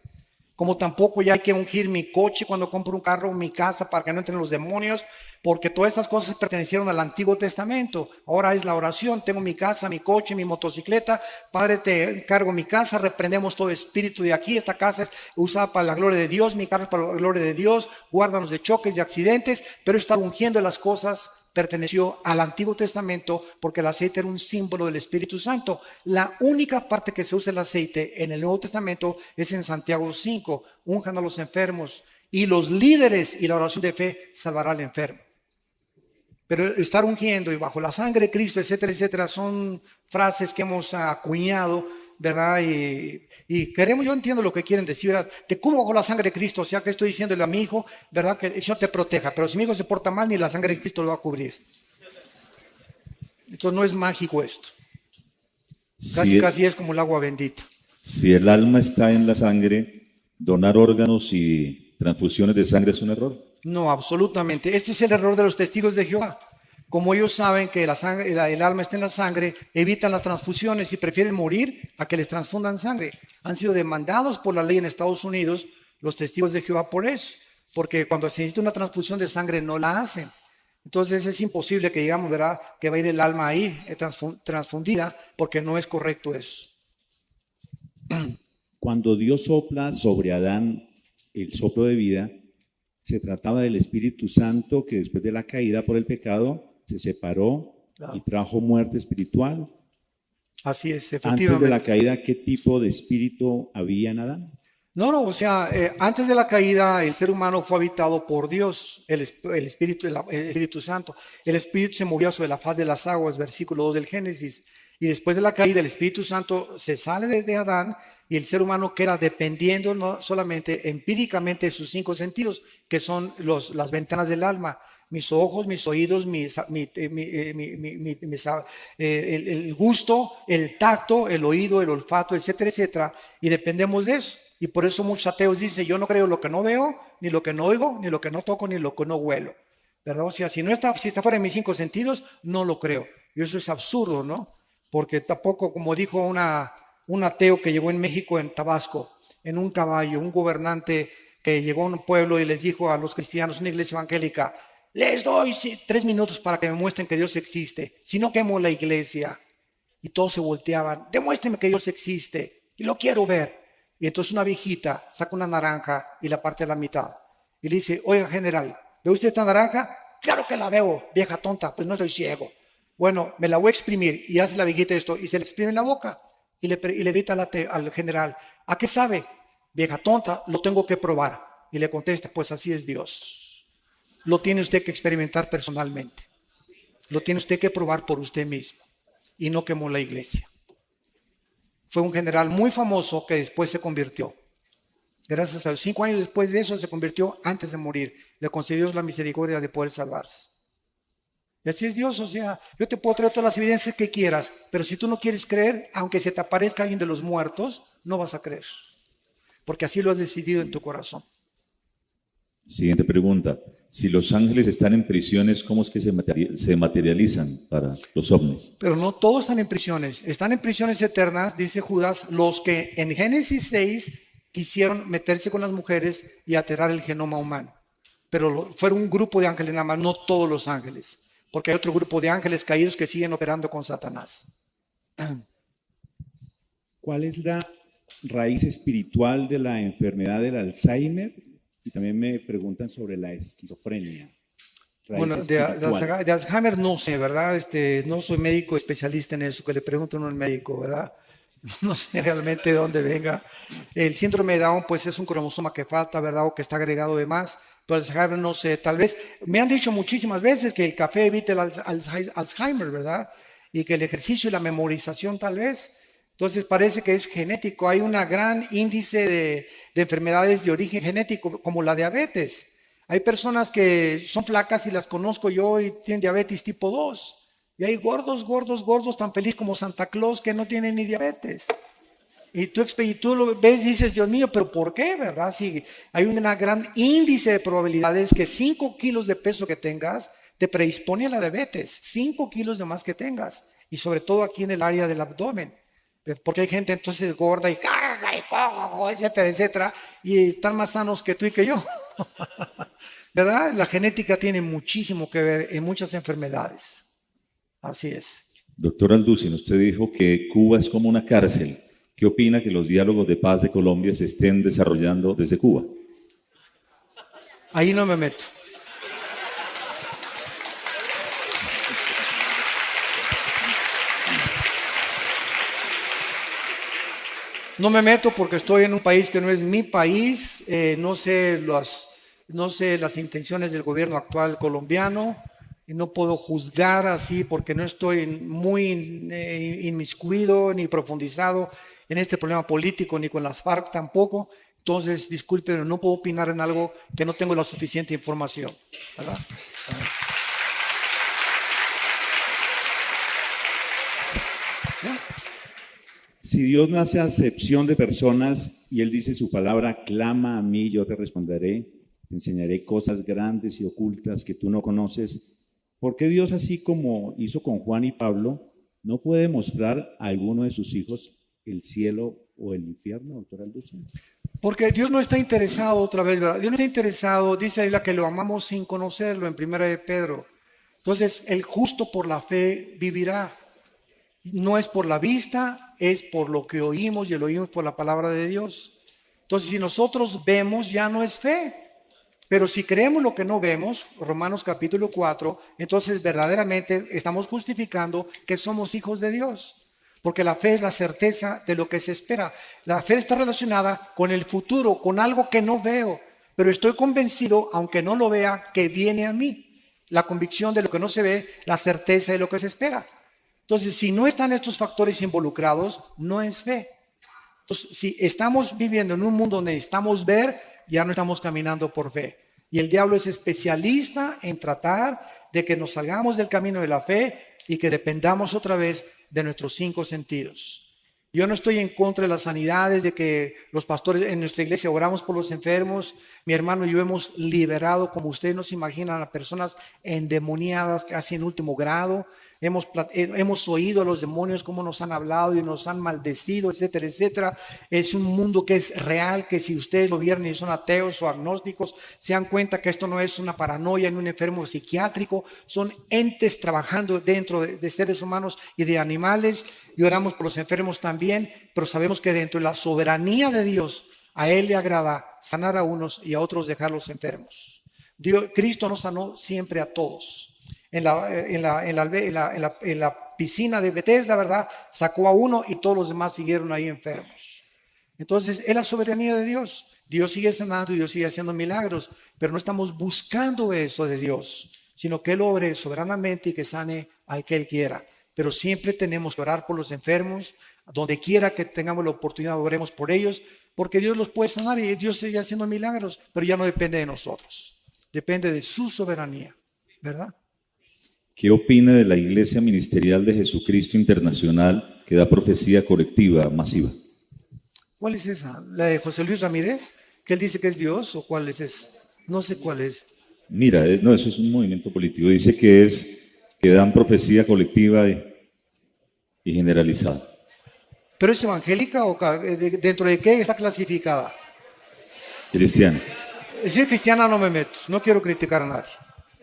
Como tampoco ya hay que ungir mi coche cuando compro un carro, mi casa, para que no entren los demonios, porque todas esas cosas pertenecieron al Antiguo Testamento. Ahora es la oración, tengo mi casa, mi coche, mi motocicleta, Padre, te encargo mi casa, reprendemos todo espíritu de aquí, esta casa es usada para la gloria de Dios, mi carro es para la gloria de Dios, guárdanos de choques y accidentes, pero estar ungiendo las cosas perteneció al Antiguo Testamento porque el aceite era un símbolo del Espíritu Santo. La única parte que se usa el aceite en el Nuevo Testamento es en Santiago 5, unjan a los enfermos y los líderes y la oración de fe salvará al enfermo. Pero estar ungiendo y bajo la sangre de Cristo, etcétera, etcétera, son frases que hemos acuñado, ¿verdad? Y queremos, yo entiendo lo que quieren decir, ¿verdad? Te cubro bajo la sangre de Cristo, o sea que estoy diciéndole a mi hijo, ¿verdad? Que el Señor te proteja, pero si mi hijo se porta mal, ni la sangre de Cristo lo va a cubrir. Entonces no es mágico esto. Casi es como el agua bendita. Si el alma está en la sangre, donar órganos y transfusiones de sangre es un error. No, absolutamente. Este es el error de los testigos de Jehová. Como ellos saben que el alma está en la sangre, evitan las transfusiones y prefieren morir a que les transfundan sangre. Han sido demandados por la ley en Estados Unidos los testigos de Jehová por eso, porque cuando se necesita una transfusión de sangre no la hacen. Entonces es imposible que digamos, ¿verdad?, que va a ir el alma ahí transfundida, porque no es correcto eso. Cuando Dios sopla sobre Adán el soplo de vida, se trataba del Espíritu Santo que después de la caída por el pecado se separó y trajo muerte espiritual. Así es, efectivamente. Antes de la caída, ¿qué tipo de espíritu había en Adán? No, o sea, antes de la caída el ser humano fue habitado por Dios, el Espíritu Santo. El Espíritu se movió sobre la faz de las aguas, versículo 2 del Génesis. Y después de la caída el Espíritu Santo se sale de Adán y el ser humano queda dependiendo no solamente empíricamente de sus 5 sentidos, que son las ventanas del alma. Mis ojos, mis oídos, el gusto, el tacto, el oído, el olfato, etcétera, etcétera. Y dependemos de eso. Y por eso muchos ateos dicen, yo no creo lo que no veo, ni lo que no oigo, ni lo que no toco, ni lo que no huelo. ¿Verdad? O sea, si está fuera de mis 5 sentidos, no lo creo. Y eso es absurdo, ¿no? porque tampoco, como dijo un ateo que llegó en México, en Tabasco, en un caballo, un gobernante que llegó a un pueblo y les dijo a los cristianos, una iglesia evangélica, les doy 3 minutos para que me muestren que Dios existe, si no quemo la iglesia. Y todos se volteaban, demuéstreme que Dios existe, y lo quiero ver. Y entonces una viejita saca una naranja y la parte a la mitad. Y le dice, oiga general, ¿ve usted esta naranja? Claro que la veo, vieja tonta, pues no estoy ciego. Bueno, me la voy a exprimir. Y hace la viejita esto y se le exprime en la boca. Y le grita al general, ¿a qué sabe? Vieja tonta, lo tengo que probar. Y le contesta, pues así es Dios. Lo tiene usted que experimentar personalmente. Lo tiene usted que probar por usted mismo. Y no quemó la iglesia. Fue un general muy famoso que después se convirtió. Gracias a Dios, 5 años después de eso se convirtió antes de morir. Le concedió la misericordia de poder salvarse. Y así es Dios, o sea, yo te puedo traer todas las evidencias que quieras, pero si tú no quieres creer, aunque se te aparezca alguien de los muertos, no vas a creer. Porque así lo has decidido en tu corazón. Siguiente pregunta. Si los ángeles están en prisiones, ¿cómo es que se materializan para los ovnis? Pero no todos están en prisiones. Están en prisiones eternas, dice Judas, los que en Génesis 6 quisieron meterse con las mujeres y alterar el genoma humano. Pero fueron un grupo de ángeles nada más, no todos los ángeles. Porque hay otro grupo de ángeles caídos que siguen operando con Satanás. ¿Cuál es la raíz espiritual de la enfermedad del Alzheimer? Y también me preguntan sobre la esquizofrenia. Bueno, de Alzheimer no sé, ¿verdad? No soy médico especialista en eso, que le pregunto a uno al médico, ¿verdad? No sé realmente de dónde venga. El síndrome de Down, pues es un cromosoma que falta, ¿verdad? O que está agregado de más. Pero Alzheimer no sé, tal vez. Me han dicho muchísimas veces que el café evita el Alzheimer, ¿verdad? Y que el ejercicio y la memorización tal vez. Entonces parece que es genético. Hay un gran índice de enfermedades de origen genético, como la diabetes. Hay personas que son flacas y las conozco yo y tienen diabetes tipo 2. Y hay gordos, tan feliz como Santa Claus que no tienen ni diabetes. Y tú lo ves y dices, Dios mío, ¿pero por qué, verdad? Sí, hay un gran índice de probabilidades que 5 kilos de peso que tengas te predispone a la diabetes. 5 kilos de más que tengas. Y sobre todo aquí en el área del abdomen. Porque hay gente entonces gorda y etcétera, etcétera. Y están más sanos que tú y que yo. ¿Verdad? La genética tiene muchísimo que ver en muchas enfermedades. Así es. Doctor Alducin, usted dijo que Cuba es como una cárcel. ¿Qué opina que los diálogos de paz de Colombia se estén desarrollando desde Cuba? Ahí no me meto. No me meto porque estoy en un país que no es mi país. No sé las intenciones del gobierno actual colombiano. Y no puedo juzgar así porque no estoy muy inmiscuido ni profundizado en este problema político, ni con las FARC tampoco. Entonces, disculpen, no puedo opinar en algo que no tengo la suficiente información, ¿verdad? Si Dios no hace acepción de personas y Él dice su palabra, clama a mí, yo te responderé, te enseñaré cosas grandes y ocultas que tú no conoces. ¿Por qué Dios, así como hizo con Juan y Pablo, no puede mostrar a alguno de sus hijos el cielo o el infierno, doctor Alducin? Porque Dios no está interesado, otra vez, ¿verdad? Dios no está interesado, dice ahí la que lo amamos sin conocerlo, en 1 de Pedro. Entonces, el justo por la fe vivirá. No es por la vista, es por lo que oímos y lo oímos por la palabra de Dios. Entonces, si nosotros vemos, ya no es fe. Pero si creemos lo que no vemos, Romanos capítulo 4, entonces verdaderamente estamos justificando que somos hijos de Dios. Porque la fe es la certeza de lo que se espera. La fe está relacionada con el futuro, con algo que no veo. Pero estoy convencido, aunque no lo vea, que viene a mí. La convicción de lo que no se ve, la certeza de lo que se espera. Entonces, si no están estos factores involucrados, no es fe. Entonces, si estamos viviendo en un mundo donde necesitamos ver, ya no estamos caminando por fe. Y el diablo es especialista en tratar de que nos salgamos del camino de la fe y que dependamos otra vez de nuestros 5 sentidos. Yo no estoy en contra de las sanidades, de que los pastores en nuestra iglesia oramos por los enfermos. Mi hermano y yo hemos liberado, como ustedes no se imaginan, a personas endemoniadas casi en último grado. Hemos oído a los demonios cómo nos han hablado y nos han maldecido, etcétera, etcétera. Es un mundo que es real, que si ustedes lo vieron y son ateos o agnósticos, se dan cuenta que esto no es una paranoia ni un enfermo psiquiátrico, son entes trabajando dentro de seres humanos y de animales, y oramos por los enfermos también, pero sabemos que dentro de la soberanía de Dios, a Él le agrada sanar a unos y a otros dejarlos enfermos. Cristo nos sanó siempre a todos. En la piscina de Bethesda, ¿verdad? Sacó a uno y todos los demás siguieron ahí enfermos. Entonces, es la soberanía de Dios. Dios sigue sanando y Dios sigue haciendo milagros, pero no estamos buscando eso de Dios, sino que Él obre soberanamente y que sane al que Él quiera. Pero siempre tenemos que orar por los enfermos, donde quiera que tengamos la oportunidad, oremos por ellos, porque Dios los puede sanar y Dios sigue haciendo milagros, pero ya no depende de nosotros, depende de su soberanía, ¿verdad? ¿Qué opina de la Iglesia Ministerial de Jesucristo Internacional que da profecía colectiva masiva? ¿Cuál es esa? ¿La de José Luis Ramírez? ¿Que él dice que es Dios o cuál es esa? No sé cuál es. Mira, no, eso es un movimiento político. Dice que dan profecía colectiva y generalizada. ¿Pero es evangélica o dentro de qué está clasificada? Cristiana. Si es cristiana no me meto, no quiero criticar a nadie,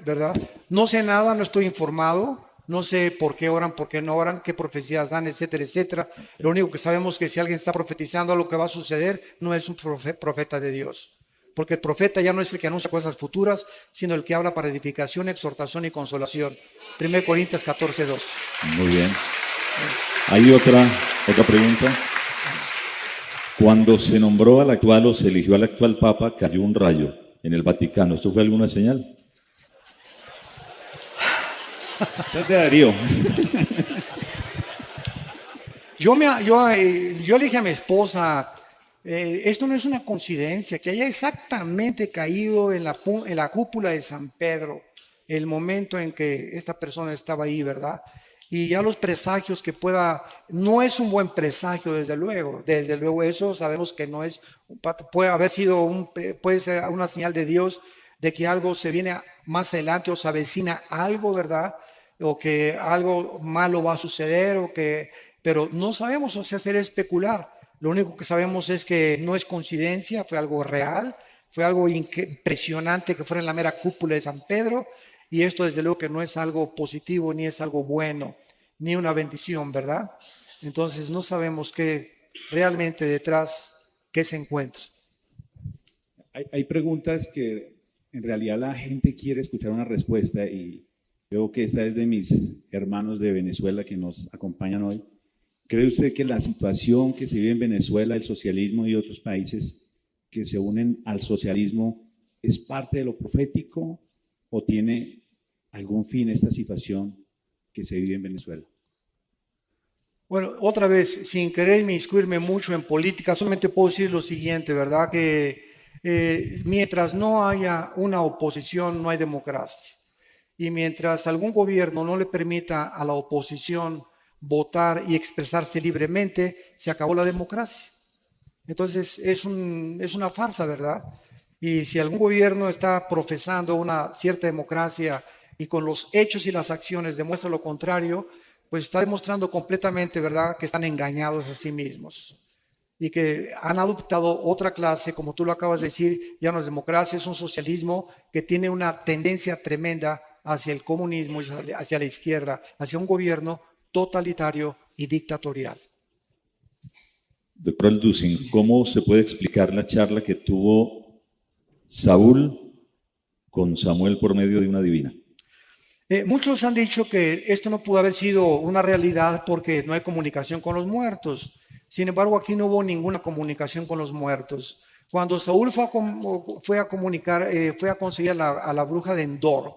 ¿verdad? No sé nada, no estoy informado, no sé por qué oran, por qué no oran, qué profecías dan, etcétera, etcétera. Lo único que sabemos es que si alguien está profetizando lo que va a suceder, no es un profeta de Dios. Porque el profeta ya no es el que anuncia cosas futuras, sino el que habla para edificación, exhortación y consolación. 1 Corintios 14:2. Muy bien. ¿Hay otra pregunta? Cuando se nombró al actual o se eligió al actual Papa, cayó un rayo en el Vaticano. ¿Esto fue alguna señal? Esa es de Darío. Yo le dije a mi esposa, esto no es una coincidencia, que haya exactamente caído en la cúpula de San Pedro, el momento en que esta persona estaba ahí, ¿verdad? Y ya los presagios que no es un buen presagio, desde luego eso sabemos que no es, puede ser una señal de Dios de que algo se viene más adelante o se avecina algo, ¿verdad? O que algo malo va a suceder, pero no sabemos, o sea, hacer especular. Lo único que sabemos es que no es coincidencia, fue algo real, fue algo impresionante que fuera en la mera cúpula de San Pedro, y esto desde luego que no es algo positivo, ni es algo bueno, ni una bendición, ¿verdad? Entonces no sabemos qué realmente detrás, qué se encuentra. Hay preguntas que en realidad la gente quiere escuchar una respuesta y creo que esta es de mis hermanos de Venezuela que nos acompañan hoy. ¿Cree usted que la situación que se vive en Venezuela, el socialismo y otros países que se unen al socialismo es parte de lo profético o tiene algún fin esta situación que se vive en Venezuela? Bueno, otra vez, sin querer inmiscuirme mucho en política, solamente puedo decir lo siguiente, ¿verdad? Que mientras no haya una oposición, no hay democracia. Y mientras algún gobierno no le permita a la oposición votar y expresarse libremente, se acabó la democracia. Entonces es una farsa, ¿verdad? Y si algún gobierno está profesando una cierta democracia y con los hechos y las acciones demuestra lo contrario, pues está demostrando completamente, ¿verdad?, que están engañados a sí mismos y que han adoptado otra clase, como tú lo acabas de decir, ya no es democracia, es un socialismo que tiene una tendencia tremenda hacia el comunismo, hacia la izquierda, hacia un gobierno totalitario y dictatorial. Doctor Alducin, ¿cómo se puede explicar la charla que tuvo Saúl con Samuel por medio de una divina? Muchos han dicho que esto no pudo haber sido una realidad porque no hay comunicación con los muertos. Sin embargo, aquí no hubo ninguna comunicación con los muertos. Cuando Saúl fue a conseguir a la bruja de Endor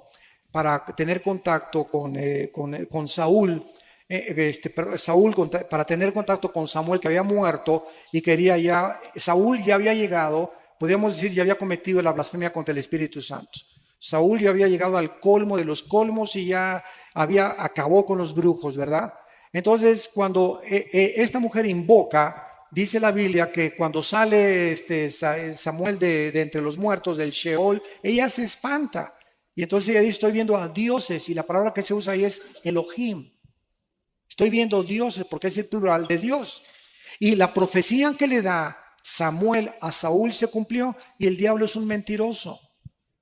para tener contacto con Saúl, para tener contacto con Samuel, que había muerto y Saúl ya había llegado, podríamos decir, ya había cometido la blasfemia contra el Espíritu Santo. Saúl ya había llegado al colmo de los colmos y ya acabó con los brujos, ¿verdad? Entonces, cuando esta mujer invoca, dice la Biblia que cuando sale Samuel de entre los muertos del Sheol, ella se espanta. Y entonces ella dice, estoy viendo a dioses, y la palabra que se usa ahí es Elohim. Estoy viendo dioses porque es el plural de Dios. Y la profecía que le da Samuel a Saúl se cumplió, y el diablo es un mentiroso.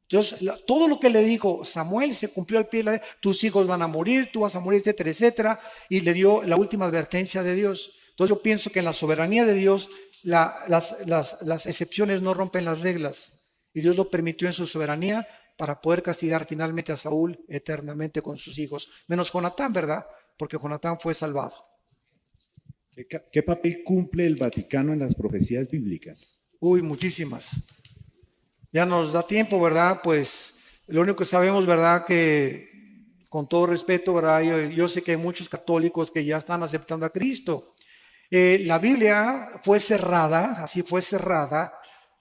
Entonces, todo lo que le dijo Samuel se cumplió al pie de la letra. Tus hijos van a morir, tú vas a morir, etcétera, etcétera. Y le dio la última advertencia de Dios. Entonces yo pienso que en la soberanía de Dios las excepciones no rompen las reglas. Y Dios lo permitió en su soberanía para poder castigar finalmente a Saúl eternamente con sus hijos. Menos Jonatán, ¿verdad? Porque Jonatán fue salvado. ¿Qué papel cumple el Vaticano en las profecías bíblicas? Uy, muchísimas. Ya nos da tiempo, ¿verdad? Pues lo único que sabemos, ¿verdad? Que con todo respeto, ¿verdad? Yo sé que hay muchos católicos que ya están aceptando a Cristo. La Biblia fue cerrada, así fue cerrada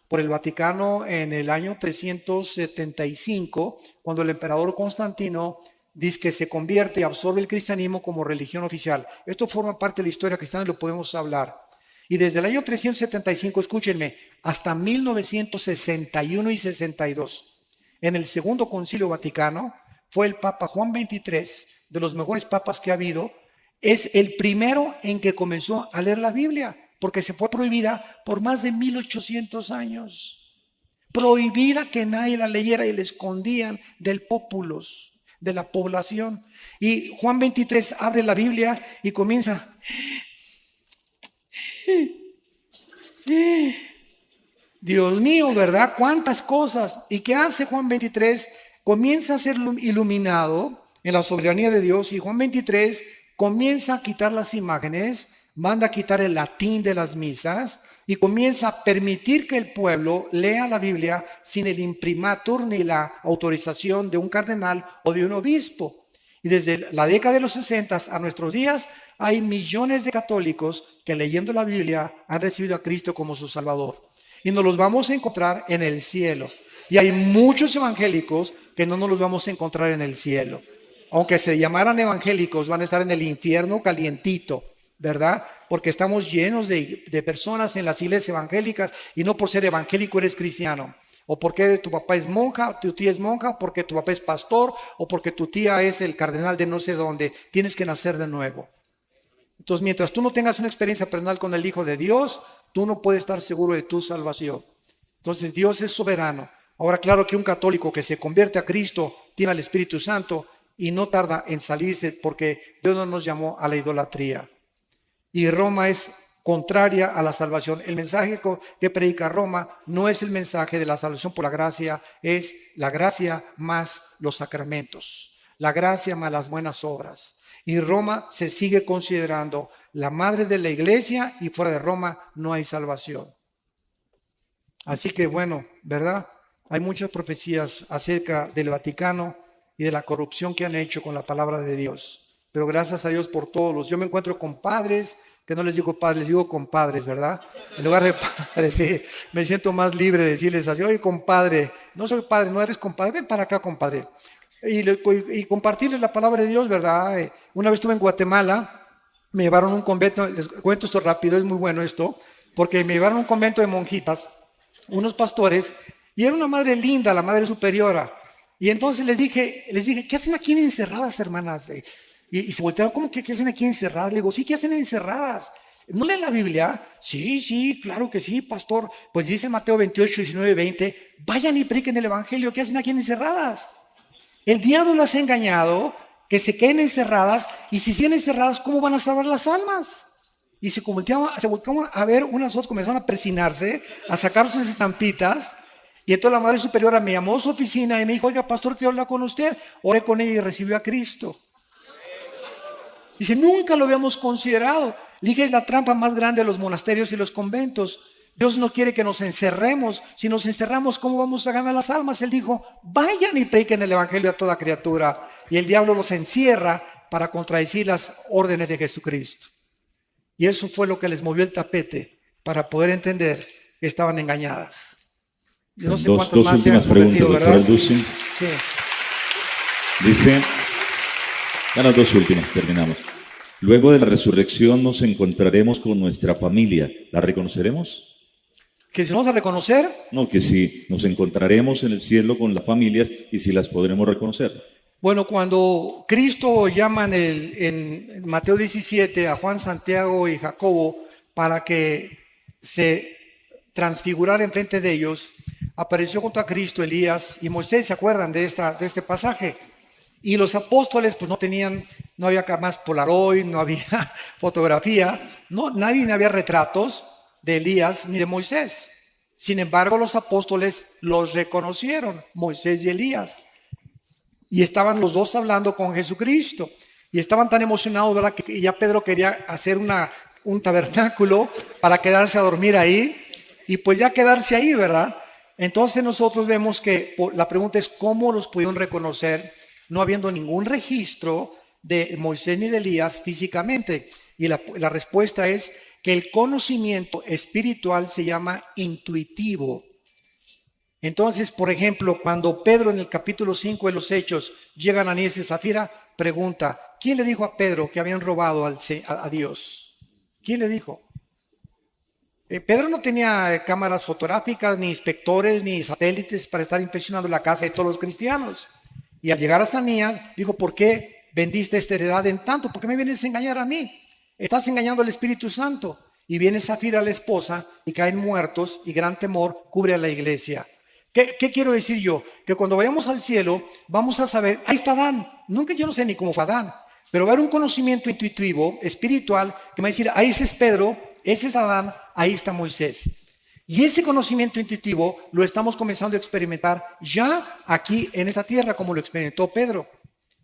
por el Vaticano en el año 375, cuando el emperador Constantino dice que se convierte y absorbe el cristianismo como religión oficial. Esto forma parte de la historia cristiana y lo podemos hablar. Y desde el año 375, escúchenme, hasta 1961 y 62, en el Segundo Concilio Vaticano, fue el Papa Juan XXIII, de los mejores papas que ha habido, es el primero en que comenzó a leer la Biblia, porque se fue prohibida por más de 1800 años. Prohibida que nadie la leyera y la escondían del populus, de la población. Y Juan XXIII abre la Biblia y comienza... Dios mío, ¿verdad? ¿Cuántas cosas? ¿Y qué hace Juan 23? Comienza a ser iluminado en la soberanía de Dios, y Juan 23 comienza a quitar las imágenes, manda a quitar el latín de las misas y comienza a permitir que el pueblo lea la Biblia sin el imprimatur ni la autorización de un cardenal o de un obispo. Y desde la década de los 60 a nuestros días hay millones de católicos que leyendo la Biblia han recibido a Cristo como su Salvador. Y nos los vamos a encontrar en el cielo. Y hay muchos evangélicos que no nos los vamos a encontrar en el cielo. Aunque se llamaran evangélicos, van a estar en el infierno calientito, ¿verdad? Porque estamos llenos de personas en las iglesias evangélicas, y no por ser evangélico eres cristiano. O porque tu papá es monja, tu tía es monja, o porque tu papá es pastor, o porque tu tía es el cardenal de no sé dónde. Tienes que nacer de nuevo. Entonces, mientras tú no tengas una experiencia personal con el Hijo de Dios, tú no puedes estar seguro de tu salvación. Entonces, Dios es soberano. Ahora, claro que un católico que se convierte a Cristo tiene al Espíritu Santo y no tarda en salirse, porque Dios no nos llamó a la idolatría. Y Roma es contraria a la salvación. El mensaje que predica Roma no es el mensaje de la salvación por la gracia, es la gracia más los sacramentos, la gracia más las buenas obras. Y Roma se sigue considerando la madre de la iglesia, y fuera de Roma no hay salvación. Así que bueno, ¿verdad? Hay muchas profecías acerca del Vaticano y de la corrupción que han hecho con la palabra de Dios. Pero gracias a Dios por todos. Yo me encuentro con padres, que no les digo padres, les digo compadres, ¿verdad? En lugar de padres, sí, me siento más libre de decirles así, oye, compadre, no soy padre, no eres compadre, ven para acá, compadre. Y compartirles la palabra de Dios, ¿verdad? Una vez estuve en Guatemala, me llevaron a un convento, les cuento esto rápido, es muy bueno esto, porque me llevaron a un convento de monjitas, unos pastores, y era una madre linda, la madre superiora. Y entonces les dije, ¿qué hacen aquí encerradas, hermanas? Y se voltearon, ¿cómo que qué hacen aquí encerradas? Le digo, sí, ¿qué hacen encerradas? ¿No leen la Biblia? Sí, claro que sí, pastor. Pues dice Mateo 28, 19, 20, vayan y prediquen el evangelio. ¿Qué hacen aquí encerradas? El diablo las ha engañado, que se queden encerradas, y si siguen encerradas, ¿cómo van a salvar las almas? Y se volteaban a ver, unas otras comenzaron a persinarse, a sacar sus estampitas. Y entonces la madre superiora me llamó a su oficina y me dijo, oiga, pastor, quiero hablar con usted. Oré con ella y recibió a Cristo. Dice, nunca lo habíamos considerado. Dije, es la trampa más grande de los monasterios y los conventos. Dios no quiere que nos encerremos. Si nos encerramos, ¿cómo vamos a ganar las almas? Él dijo, vayan y prediquen el evangelio a toda criatura. Y el diablo los encierra para contradecir las órdenes de Jesucristo. Y eso fue lo que les movió el tapete para poder entender que estaban engañadas. Yo no sé dos más últimas preguntas, doctor Alducin. Sí. Dice, ya las dos últimas, terminamos. Luego de la resurrección nos encontraremos con nuestra familia. ¿La reconoceremos? Que si vamos a reconocer, No, que si nos encontraremos en el cielo con las familias y si las podremos reconocer. bueno, cuando Cristo llama en Mateo 17 a Juan, Santiago y Jacobo para que se transfigurara enfrente de ellos, apareció junto a Cristo Elías y Moisés. ¿Se acuerdan de este pasaje? Y los apóstoles pues no había más Polaroid, no había fotografía, nadie había retratos de Elías ni de Moisés. Sin embargo, los apóstoles los reconocieron, Moisés y Elías. Y estaban los dos hablando con Jesucristo. Y estaban tan emocionados, ¿verdad?, que ya Pedro quería hacer un tabernáculo para quedarse a dormir ahí. Y pues ya quedarse ahí, ¿verdad? Entonces nosotros vemos que la pregunta es ¿cómo los pudieron reconocer? No habiendo ningún registro de Moisés ni de Elías físicamente. Y la respuesta es que el conocimiento espiritual se llama intuitivo. Entonces, por ejemplo, cuando Pedro en el capítulo 5 de los Hechos llega a Ananías y Zafira, pregunta, ¿quién le dijo a Pedro que habían robado a Dios? ¿Quién le dijo? Pedro no tenía cámaras fotográficas, ni inspectores, ni satélites para estar impresionando la casa de todos los cristianos. Y al llegar a Ananías, dijo, ¿por qué vendiste esta heredad en tanto? ¿Por qué me vienes a engañar a mí? Estás engañando al Espíritu Santo. Y viene Zafira, la esposa, y caen muertos, y gran temor cubre a la iglesia. ¿Qué quiero decir yo? Que cuando vayamos al cielo, vamos a saber, ahí está Adán. Yo no sé ni cómo fue Adán, pero va a haber un conocimiento intuitivo, espiritual, que me va a decir, ahí ese es Pedro, ese es Adán, ahí está Moisés. Y ese conocimiento intuitivo lo estamos comenzando a experimentar ya aquí en esta tierra, como lo experimentó Pedro.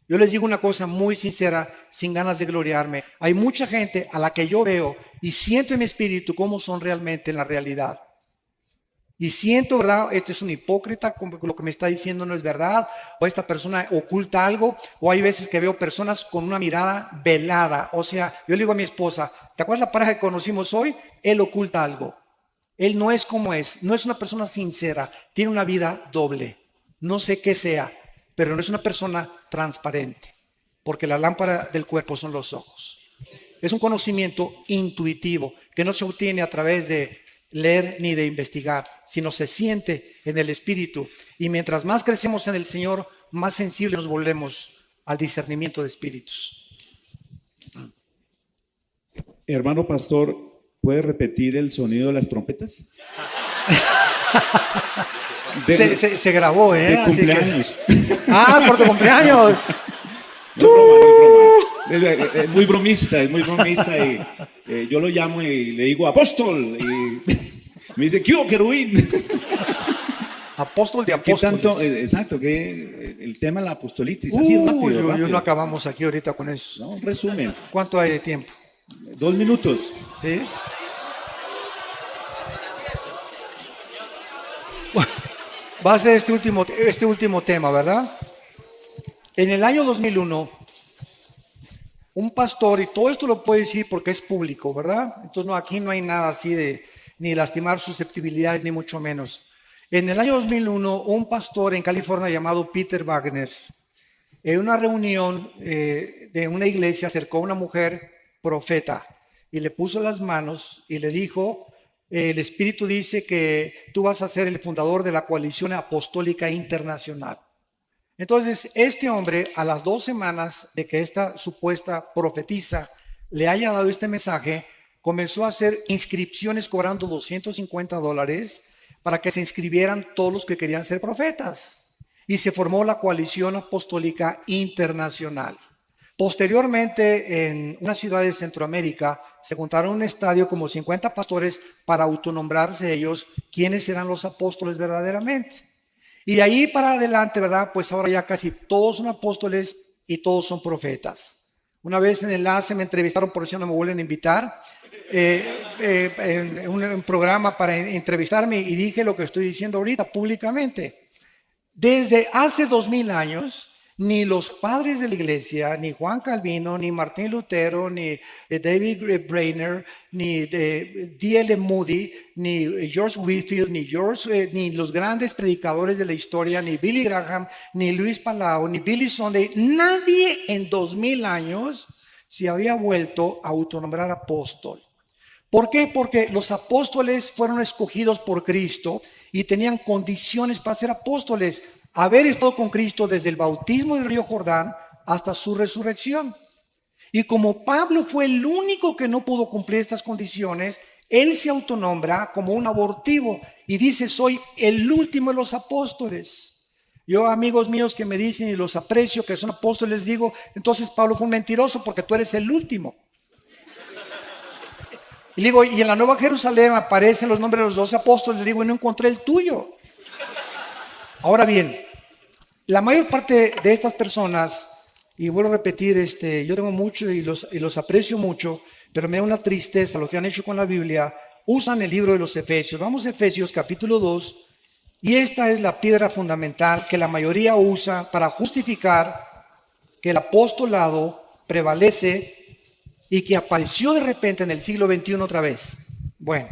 Yo les digo una cosa muy sincera, sin ganas de gloriarme. Hay mucha gente a la que yo veo y siento en mi espíritu cómo son realmente en la realidad. Y siento, ¿verdad? Este es un hipócrita, lo que me está diciendo no es verdad, o esta persona oculta algo, o hay veces que veo personas con una mirada velada. O sea, yo le digo a mi esposa, ¿te acuerdas la pareja que conocimos hoy? Él oculta algo. Él no es como es, no es una persona sincera, tiene una vida doble. No sé qué sea, pero no es una persona transparente, porque la lámpara del cuerpo son los ojos. Es un conocimiento intuitivo que no se obtiene a través de leer ni de investigar, sino se siente en el espíritu. Y mientras más crecemos en el Señor, más sensibles nos volvemos al discernimiento de espíritus. Hermano pastor, ¿puede repetir el sonido de las trompetas? Se grabó, ¿eh? De cumpleaños. Por tu cumpleaños. No es broma, no es broma. Es muy bromista, y yo lo llamo y le digo apóstol y me dice ¿qué hubo, querubín? Apóstol de ¿Qué apóstoles. tanto? Exacto, que el tema de la apostolitis, así rápido. Yo no acabamos aquí ahorita con eso. No, un resumen. ¿Cuánto hay de tiempo? 2 minutos. ¿Sí? Va a ser este último tema, ¿verdad? En el año 2001, un pastor, y todo esto lo puedo decir porque es público, ¿verdad? Entonces aquí no hay nada así de ni lastimar susceptibilidades, ni mucho menos. En el año 2001, un pastor en California llamado Peter Wagner, en una reunión de una iglesia, acercó a una mujer profeta y le puso las manos y le dijo, el Espíritu dice que tú vas a ser el fundador de la Coalición Apostólica Internacional. Entonces, este hombre, a las 2 semanas de que esta supuesta profetisa le haya dado este mensaje, comenzó a hacer inscripciones cobrando $250 para que se inscribieran todos los que querían ser profetas. Y se formó la Coalición Apostólica Internacional. Posteriormente, en una ciudad de Centroamérica, se juntaron en un estadio como 50 pastores para autonombrarse ellos quiénes eran los apóstoles verdaderamente. Y de ahí para adelante, ¿verdad? Pues ahora ya casi todos son apóstoles y todos son profetas. Una vez en Enlace me entrevistaron, por eso no me vuelven a invitar, en un programa para entrevistarme y dije lo que estoy diciendo ahorita públicamente. Desde hace 2000 años, ni los padres de la iglesia, ni Juan Calvino, ni Martín Lutero, ni David Brainerd, ni D.L. Moody, ni George Whitefield, ni los grandes predicadores de la historia, ni Billy Graham, ni Luis Palau, ni Billy Sunday, nadie en 2000 años se había vuelto a autonombrar apóstol. ¿Por qué? Porque los apóstoles fueron escogidos por Cristo y tenían condiciones para ser apóstoles. Haber estado con Cristo desde el bautismo del río Jordán hasta su resurrección. Y como Pablo fue el único que no pudo cumplir estas condiciones, él se autonombra como un abortivo y dice: soy el último de los apóstoles. Yo, amigos míos que me dicen y los aprecio, que son apóstoles, les digo: entonces Pablo fue un mentiroso porque tú eres el último. Y digo, y en la Nueva Jerusalén aparecen los nombres de los 12 apóstoles. Le digo, y no encontré el tuyo. Ahora bien, la mayor parte de estas personas, y vuelvo a repetir, yo tengo mucho y los aprecio mucho, pero me da una tristeza lo que han hecho con la Biblia. Usan el libro de los Efesios. Vamos a Efesios capítulo 2, y esta es la piedra fundamental que la mayoría usa para justificar que el apostolado prevalece y que apareció de repente en el siglo XXI otra vez. Bueno,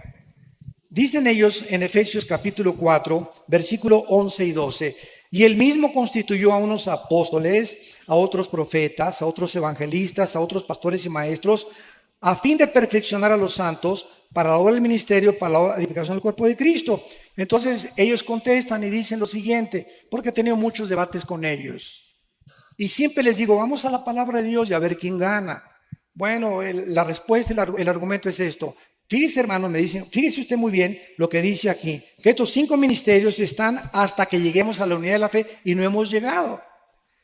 dicen ellos en Efesios capítulo 4, versículo 11 y 12, y él mismo constituyó a unos apóstoles, a otros profetas, a otros evangelistas, a otros pastores y maestros, a fin de perfeccionar a los santos para la obra del ministerio, para la edificación del cuerpo de Cristo. Entonces ellos contestan y dicen lo siguiente, porque he tenido muchos debates con ellos. Y siempre les digo, vamos a la palabra de Dios y a ver quién gana. Bueno, la respuesta, el argumento es esto. Fíjese, hermano, me dicen, fíjese usted muy bien lo que dice aquí, que estos 5 ministerios están hasta que lleguemos a la unidad de la fe y no hemos llegado.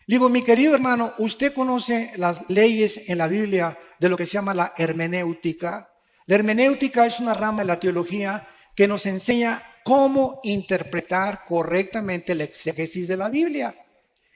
Digo, mi querido hermano, usted conoce las leyes en la Biblia de lo que se llama la hermenéutica. La hermenéutica es una rama de la teología que nos enseña cómo interpretar correctamente la exégesis de la Biblia.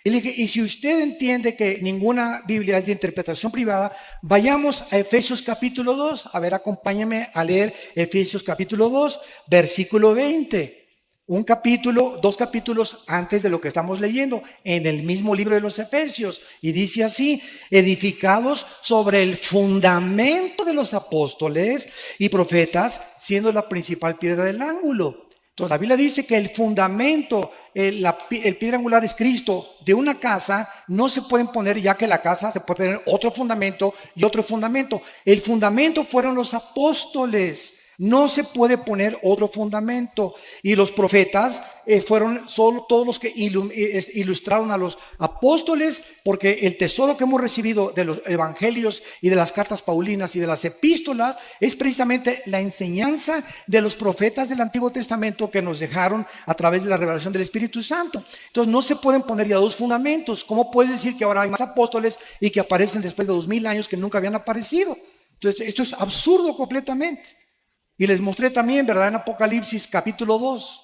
Y le dije, y si usted entiende que ninguna Biblia es de interpretación privada, vayamos a Efesios capítulo 2. A ver, acompáñame a leer Efesios capítulo 2, versículo 20. Dos capítulos antes de lo que estamos leyendo, en el mismo libro de los Efesios. Y dice así: edificados sobre el fundamento de los apóstoles y profetas, siendo la principal piedra del ángulo. Entonces la Biblia dice que el fundamento, el piedra angular es Cristo. De una casa no se pueden poner, ya que la casa se puede poner otro fundamento y otro fundamento. El fundamento fueron los apóstoles. No se puede poner otro fundamento. Y los profetas fueron solo todos los que ilustraron a los apóstoles, porque el tesoro que hemos recibido de los evangelios y de las cartas paulinas y de las epístolas es precisamente la enseñanza de los profetas del Antiguo Testamento que nos dejaron a través de la revelación del Espíritu Santo. Entonces no se pueden poner ya dos fundamentos. ¿Cómo puedes decir que ahora hay más apóstoles y que aparecen después de 2000 años que nunca habían aparecido? Entonces esto es absurdo completamente. Y les mostré también, ¿verdad?, en Apocalipsis capítulo 2,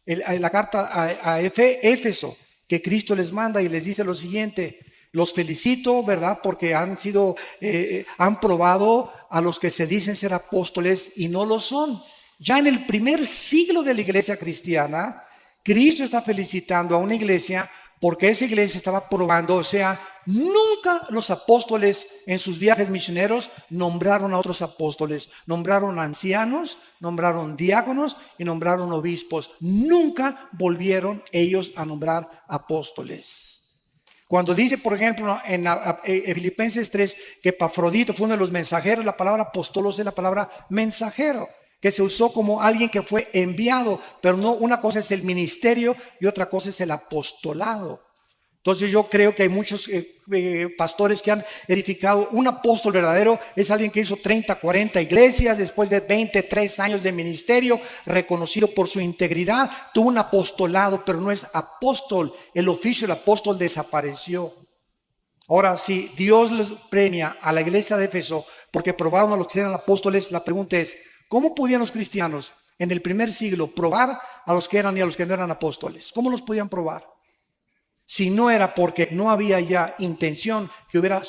la carta a Éfeso, que Cristo les manda y les dice lo siguiente: los felicito, ¿verdad?, porque han probado a los que se dicen ser apóstoles y no lo son. Ya en el primer siglo de la iglesia cristiana, Cristo está felicitando a una iglesia porque esa iglesia estaba probando, o sea, nunca los apóstoles en sus viajes misioneros nombraron a otros apóstoles. Nombraron ancianos, nombraron diáconos y nombraron obispos. Nunca volvieron ellos a nombrar apóstoles. Cuando dice, por ejemplo, en Filipenses 3, que Epafrodito fue uno de los mensajeros, la palabra apostolos es la palabra mensajero, que se usó como alguien que fue enviado, pero no, una cosa es el ministerio y otra cosa es el apostolado. Entonces yo creo que hay muchos pastores que han edificado. Un apóstol verdadero es alguien que hizo 30, 40 iglesias después de 23 años de ministerio, reconocido por su integridad, tuvo un apostolado, pero no es apóstol. El oficio del apóstol desapareció. Ahora, si Dios les premia a la iglesia de Éfeso porque probaron a los que eran apóstoles, la pregunta es: ¿cómo podían los cristianos en el primer siglo probar a los que eran y a los que no eran apóstoles? ¿Cómo los podían probar? Si no era porque no había ya intención que hubiera